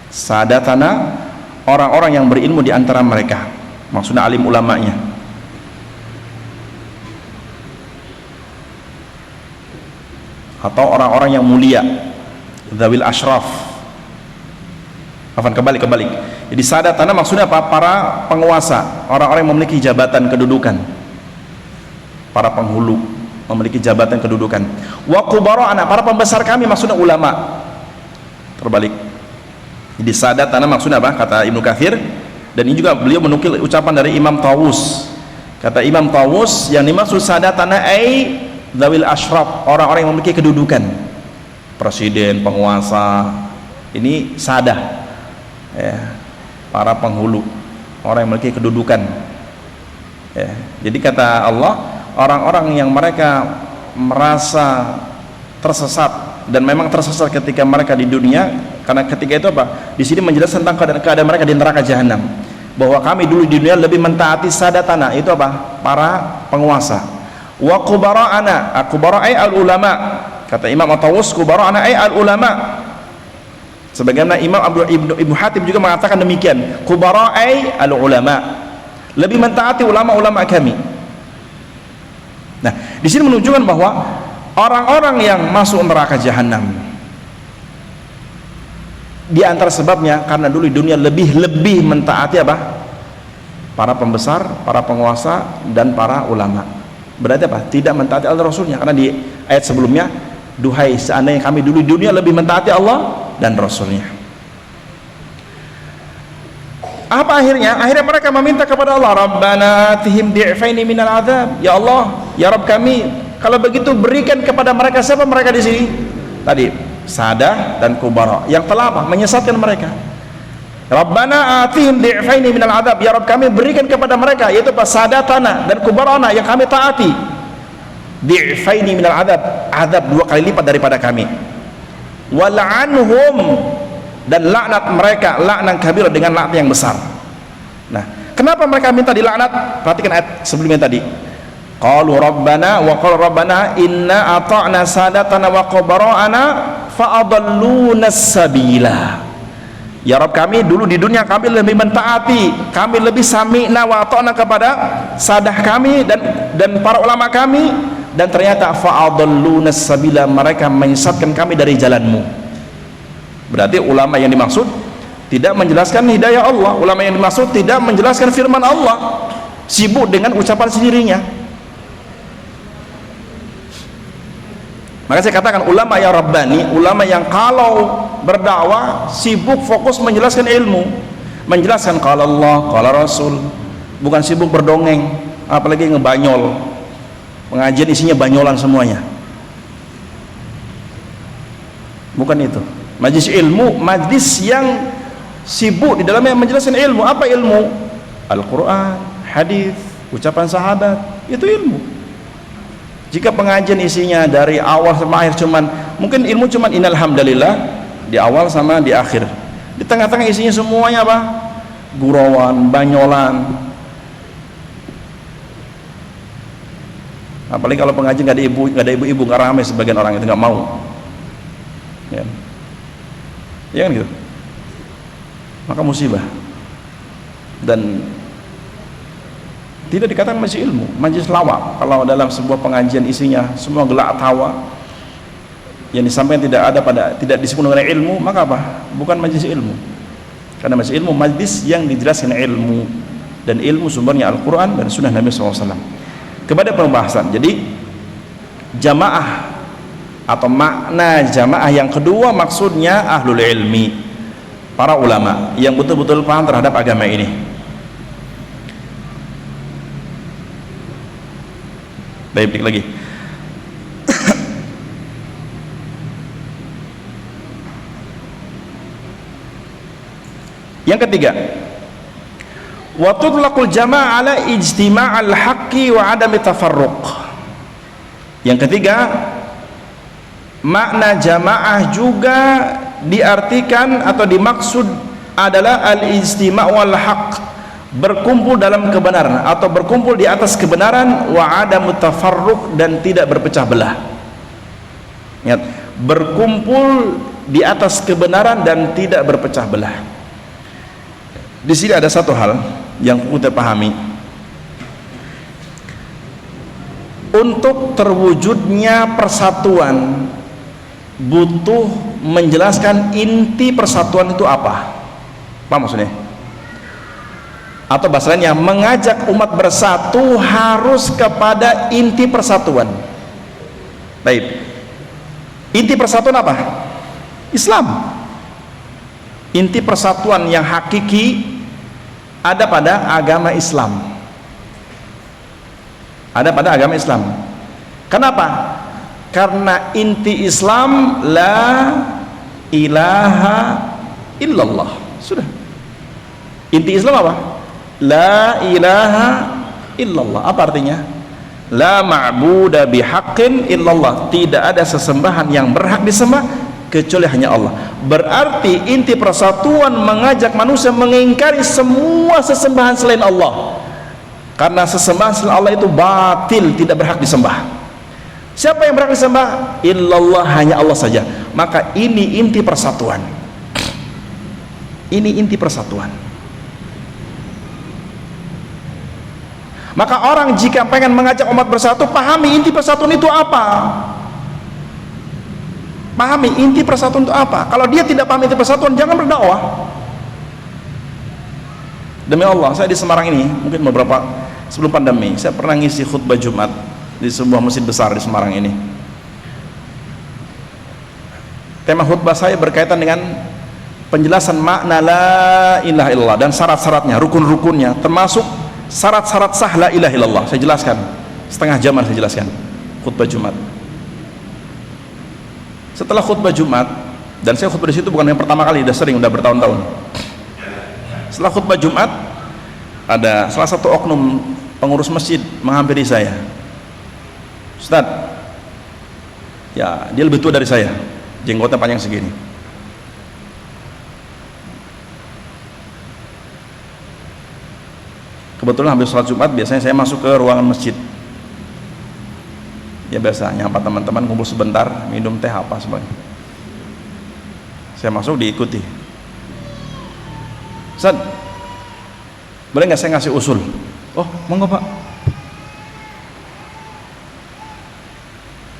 Sadatana, orang-orang yang berilmu di antara mereka, maksudnya alim ulamanya. Atau orang-orang yang mulia, dzawil asyraf. Kebalik. Jadi sadatana maksudnya apa? Para penguasa, orang-orang yang memiliki jabatan kedudukan, para penghulu memiliki jabatan kedudukan. Wa kubara'ana, para pembesar kami, maksudnya ulama. Terbalik. Jadi sadatana maksudnya apa? Kata Ibnu Katsir, dan ini juga beliau menukil ucapan dari Imam Tawus. Kata Imam Tawus, yang dimaksud sadatana ai dzawil asyraf, orang-orang yang memiliki kedudukan. presiden, penguasa, ini sadah, ya, para penghulu, orang yang memiliki kedudukan, ya. Jadi kata Allah, orang-orang yang mereka merasa tersesat, dan memang tersesat ketika mereka di dunia, karena ketika itu apa? Di sini menjelaskan tentang keadaan mereka di neraka jahanam, bahwa kami dulu di dunia lebih mentaati sadatana, itu apa? Para penguasa. Wa kubara'ana, kubara ay al-ulama, kata Imam At-Tawus, kubara'ana ay al-ulama. Sebagaimana Imam Ibnu Hatim juga mengatakan demikian, kubara ay al-ulama, lebih mentaati ulama-ulama kami. Nah, di sini menunjukkan bahwa orang-orang yang masuk neraka jahanam, di antara sebabnya karena dulu di dunia lebih mentaati apa? Para pembesar, para penguasa, dan para ulama. Berarti apa? Tidak mentaati Allah Rasulnya. Karena di ayat sebelumnya, duhai seandainya kami dulu di dunia lebih mentaati Allah dan Rasulnya. Apa akhirnya? Akhirnya mereka meminta kepada Allah, Rabbana atihim di'faini minal azab. Ya Allah, ya Rabb kami, kalau begitu berikan kepada mereka, siapa mereka di sini? Tadi sadah dan kubara yang telah apa? Menyesatkan mereka. Rabbana atihim di'faini minal azab. Ya Rabb kami, berikan kepada mereka, yaitu sadatana dan kubarana yang kami taati, di'faini minal azab, azab 2 kali lipat daripada kami. Wal'anhum, dan laknat mereka laknan kabir, dengan laknat yang besar. Nah, kenapa mereka minta dilaknat? Perhatikan ayat sebelumnya tadi. Qalu rabbana wa qala rabbana inna ata'na sadatana wa kubara'ana fa'adalluna sabila. Ya Rabb kami, dulu di dunia kami lebih mentaati, kami lebih sami'na wa ata'na kepada sadah kami dan para ulama kami, dan ternyata fa'adalluna sabila, mereka menyesatkan kami dari jalanmu. Berarti ulama yang dimaksud tidak menjelaskan hidayah Allah, ulama yang dimaksud tidak menjelaskan firman Allah, sibuk dengan ucapan sendirinya. Maka saya katakan ulama yang rabbani, ulama yang kalau berdakwah sibuk fokus menjelaskan ilmu, menjelaskan qala Allah, qala Rasul, bukan sibuk berdongeng, apalagi ngebanyol. Pengajian isinya banyolan semuanya. Bukan itu. Majlis ilmu, majlis yang sibuk di dalamnya menjelaskan ilmu. Apa ilmu? Al-Quran, hadis, ucapan sahabat, itu ilmu. Jika pengajian isinya dari awal sampai akhir mungkin ilmu cuman innalhamdulillah di awal sama di akhir, di tengah-tengah isinya semuanya apa? Gurauan, banyolan. Apalagi kalau pengajian nggak ada ibu-ibu, nggak ramai, sebagian orang itu nggak mau, ya. Ya kan gitu, maka musibah. Dan tidak dikatakan majlis ilmu, majlis lawak. Kalau dalam sebuah pengajian isinya semua gelak tawa, yang disampaikan tidak disebut dengan ilmu, maka apa? Bukan majlis ilmu. Karena majlis ilmu majlis yang dijelaskan ilmu, dan ilmu sumbernya Al-Quran dan Sunnah Nabi SAW. Kepada pembahasan, jadi jamaah atau makna jamaah yang kedua maksudnya ahlul ilmi, para ulama yang betul-betul paham terhadap agama ini. Baik lagi. Yang ketiga, wa tutlaqul jamaah ala ijtima'al haqqi wa adami tafarruq. Yang ketiga, makna jamaah juga diartikan atau dimaksud adalah al-ijtima' wal haqq, berkumpul dalam kebenaran atau berkumpul di atas kebenaran, wa adamu tafarruq, dan tidak berpecah belah. Ingat, berkumpul di atas kebenaran dan tidak berpecah belah. Di sini ada satu hal yang kita pahami. Untuk terwujudnya persatuan butuh menjelaskan inti persatuan itu apa. Apa maksudnya? Atau bahasa lainnya, mengajak umat bersatu harus kepada inti persatuan. Baik, inti persatuan apa? Islam. Inti persatuan yang hakiki ada pada agama Islam. Ada pada agama Islam. Kenapa? Karena inti Islam la ilaha illallah. Sudah. Inti Islam apa? La ilaha illallah. Apa artinya? La ma'buda bihaqqin illallah. Tidak ada sesembahan yang berhak disembah kecuali hanya Allah. Berarti inti persatuan mengajak manusia mengingkari semua sesembahan selain Allah. Karena sesembahan selain Allah itu batil, tidak berhak disembah. Siapa yang berhak disembah? Illallah, hanya Allah saja. Maka ini inti persatuan. Ini inti persatuan. Maka orang jika pengen mengajak umat bersatu, pahami inti persatuan itu apa. Pahami inti persatuan itu apa. Kalau dia tidak paham inti persatuan, jangan berdakwah. Demi Allah, saya di Semarang ini, mungkin beberapa sebelum pandemi, saya pernah ngisi khutbah Jumat di sebuah masjid besar di Semarang ini. Tema khutbah saya berkaitan dengan penjelasan makna la ilaha illallah dan syarat-syaratnya, rukun-rukunnya, termasuk syarat-syarat sah la ilaha illallah. Saya jelaskan, setengah jaman saya jelaskan khutbah Jumat. Setelah khutbah Jumat, dan saya khutbah di situ bukan yang pertama kali, udah sering, udah bertahun-tahun. Setelah khutbah Jumat, ada salah satu oknum pengurus masjid menghampiri saya. Ustaz, ya dia lebih tua dari saya, jenggotnya panjang segini. Kebetulan habis sholat Jumat biasanya saya masuk ke ruangan masjid. Ya biasa nyapa teman-teman, kumpul sebentar, minum teh apa sebagainya. Saya masuk diikuti. Ustaz, boleh nggak saya ngasih usul? Oh, monggo Pak.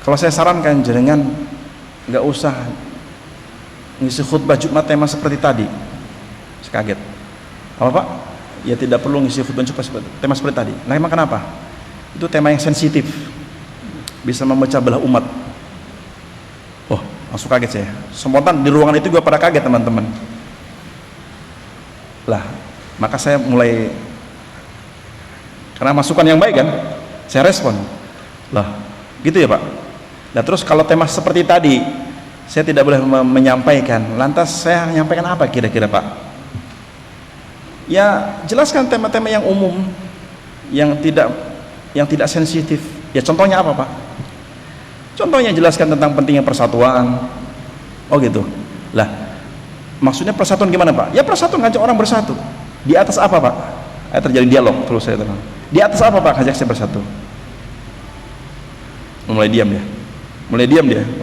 Kalau saya sarankan jenengan nggak usah ngisi khutbah Jumat tema seperti tadi. Saya kaget. Apa Pak? Ya tidak perlu ngisi khutbah Jumat tema seperti tadi. Nah emang kenapa? Itu tema yang sensitif, bisa memecah belah umat. Oh, langsung kaget saya. Spontan di ruangan itu juga pada kaget teman-teman. Lah, maka saya mulai, karena masukan yang baik kan, saya respon. Lah, gitu ya Pak. Nah terus kalau tema seperti tadi saya tidak boleh menyampaikan, lantas saya menyampaikan apa kira-kira Pak? Ya jelaskan tema-tema yang umum, yang tidak sensitif. Ya contohnya apa Pak? Contohnya jelaskan tentang pentingnya persatuan. Oh gitu. Lah, maksudnya persatuan gimana Pak? Ya persatuan, ngajak orang bersatu. Di atas apa Pak? Terjadi dialog terus saya tenang. Di atas apa Pak ngajak saya bersatu? Mulai diam dia.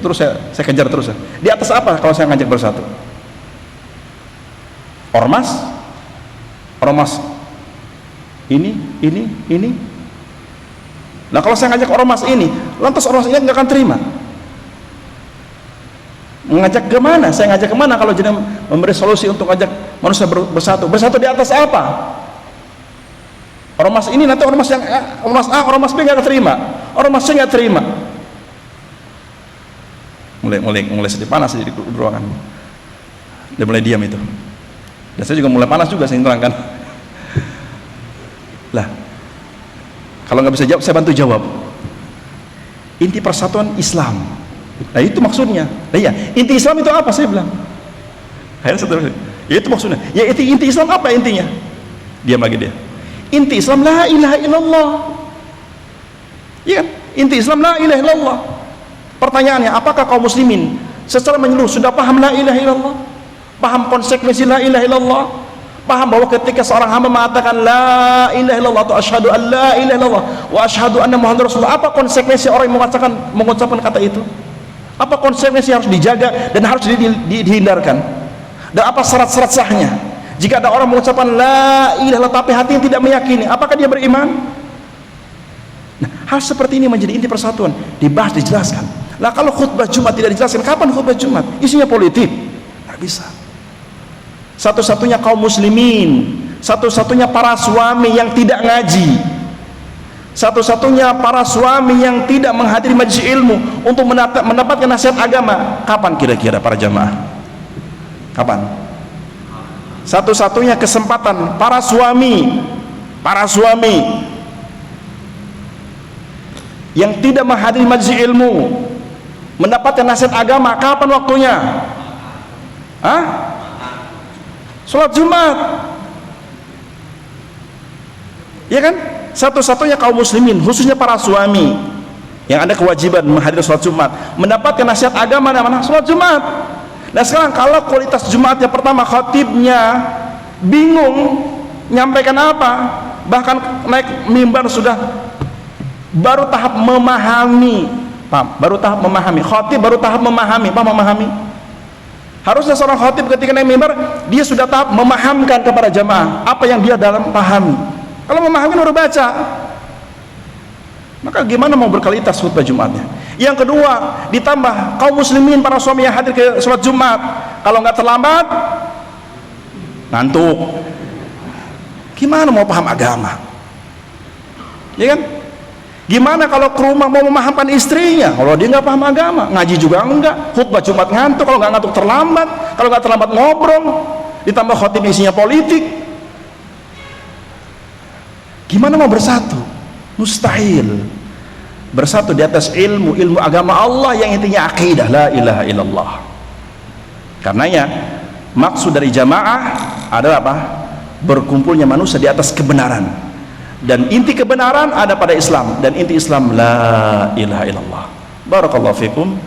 Terus saya kejar terus. Di atas apa kalau saya ngajak bersatu? Ormas? Ini. Nah kalau saya ngajak ormas ini, lantas ormas ini nggak akan terima. Mengajak ke mana? Saya ngajak ke mana kalau jadi memberi solusi untuk ngajak manusia bersatu? Bersatu di atas apa? Ormas ini nanti ormas A, ormas B nggak terima, ormas C nggak terima. Mulai sedih panas di ruangan. Dia mulai diam itu. Dan saya juga mulai panas juga, saya terangkan. Lah, kalau nggak bisa jawab, saya bantu jawab. Inti persatuan Islam. Nah itu maksudnya. Nah iya, inti Islam itu apa? Saya bilang. Ya itu maksudnya. Ya inti Islam apa intinya? Diam lagi dia. Inti Islam la ilaha illallah. Ya kan? Inti Islam la ilaha illallah. Pertanyaannya, apakah kaum muslimin secara menyeluruh sudah paham la ilaha illallah? Paham konsekuensi la ilaha illallah? Paham bahwa ketika seorang hamba mengatakan la ilaha illallah atau asyhadu an la ilaha illallah wa asyhadu anna muhammadar rasulullah, apa konsekuensi orang yang mengucapkan kata itu? Apa konsekuensi yang harus dijaga dan harus dihindarkan? Dan apa syarat-syarat sahnya? Jika ada orang mengucapkan la ilaha illallah tapi hatinya tidak meyakini, apakah dia beriman? Nah, hal seperti ini menjadi inti persatuan, dibahas, dijelaskan. Lah kalau khutbah Jumat tidak dijelaskan, kapan khutbah Jumat? Isinya politik. Nggak bisa. Satu-satunya kaum muslimin, satu-satunya para suami yang tidak ngaji, satu-satunya para suami yang tidak menghadiri majelis ilmu untuk mendapatkan nasihat agama, kapan kira-kira para jamaah? Kapan? Satu-satunya kesempatan para suami yang tidak menghadiri majelis ilmu Mendapatkan nasihat agama kapan waktunya? Hah? Sholat Jumat. Ya kan? Satu-satunya kaum muslimin, khususnya para suami yang ada kewajiban menghadiri sholat Jumat, mendapatkan nasihat agama mana? Sholat Jumat. Nah sekarang kalau kualitas Jumatnya pertama, khatibnya bingung nyampaikan apa, bahkan naik mimbar sudah baru tahap memahami, paham? Baru tahap memahami, khatib baru tahap memahami, paham memahami? Harusnya seorang khatib ketika naik mimbar dia sudah tahap memahamkan kepada jamaah apa yang dia dalam pahami. Kalau memahami baru baca, maka gimana mau berkualitas khutbah Jumatnya? Yang kedua, ditambah kaum muslimin para suami yang hadir ke sholat Jumat, kalau nggak terlambat ngantuk, gimana mau paham agama? Ya kan? Gimana kalau ke rumah mau memahamkan istrinya, kalau dia nggak paham agama? Ngaji juga enggak, khutbah Jumat ngantuk, kalau nggak ngantuk terlambat, kalau nggak terlambat ngobrol, ditambah khotib isinya politik, gimana mau bersatu? Mustahil. Bersatu di atas ilmu agama Allah yang intinya akidah la ilaha illallah. Karenanya maksud dari jamaah adalah apa? Berkumpulnya manusia di atas kebenaran, dan inti kebenaran ada pada Islam, dan inti Islam la ilaha illallah. Barakallahu fikum,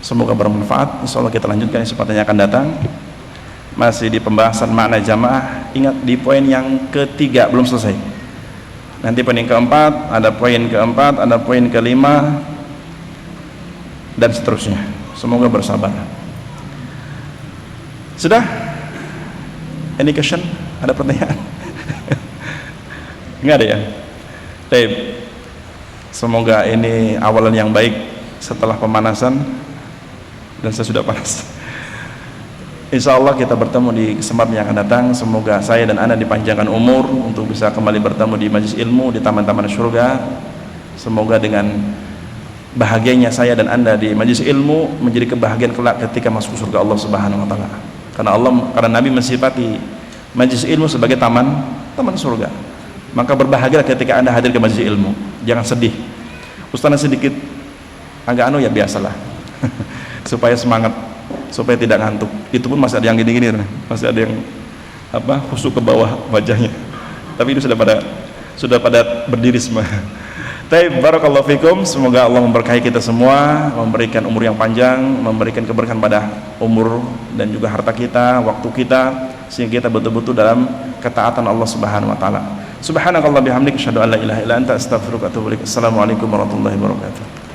semoga bermanfaat. Insyaallah kita lanjutkan kesempatan yang akan datang, masih di pembahasan makna jamaah. Ingat di poin yang ketiga belum selesai. Nanti poin yang keempat, ada poin keempat, ada poin kelima, dan seterusnya. Semoga bersabar. Sudah? Any question? Ada pertanyaan? Enggak ada ya? Baik. Semoga ini awalan yang baik setelah pemanasan, dan saya sudah panas. Insya Allah kita bertemu di kesempatan yang akan datang. Semoga saya dan Anda dipanjangkan umur untuk bisa kembali bertemu di majelis ilmu di taman-taman surga. Semoga dengan bahagianya saya dan Anda di majelis ilmu menjadi kebahagiaan kelak ketika masuk surga Allah Subhanahu wa taala. Karena Nabi mensifati majelis ilmu sebagai taman surga. Maka berbahagialah ketika Anda hadir ke majelis ilmu. Jangan sedih. Ustaz sedikit agak ya biasalah. Supaya semangat, supaya tidak ngantuk. Itu pun masih ada yang gini-gini, masih ada yang khusuk ke bawah wajahnya, tapi itu sudah pada berdiri semua. Taib, barakallahu fikum. Semoga Allah memberkahi kita semua, memberikan umur yang panjang, memberikan keberkahan pada umur dan juga harta kita, waktu kita, sehingga kita betul-betul dalam ketaatan Allah Subhanahu wa taala. Subhanakallah bihamdika asyhadu an la ilaha illa anta astaghfiruka wa atubu ilaik. Assalamualaikum warahmatullahi wabarakatuh.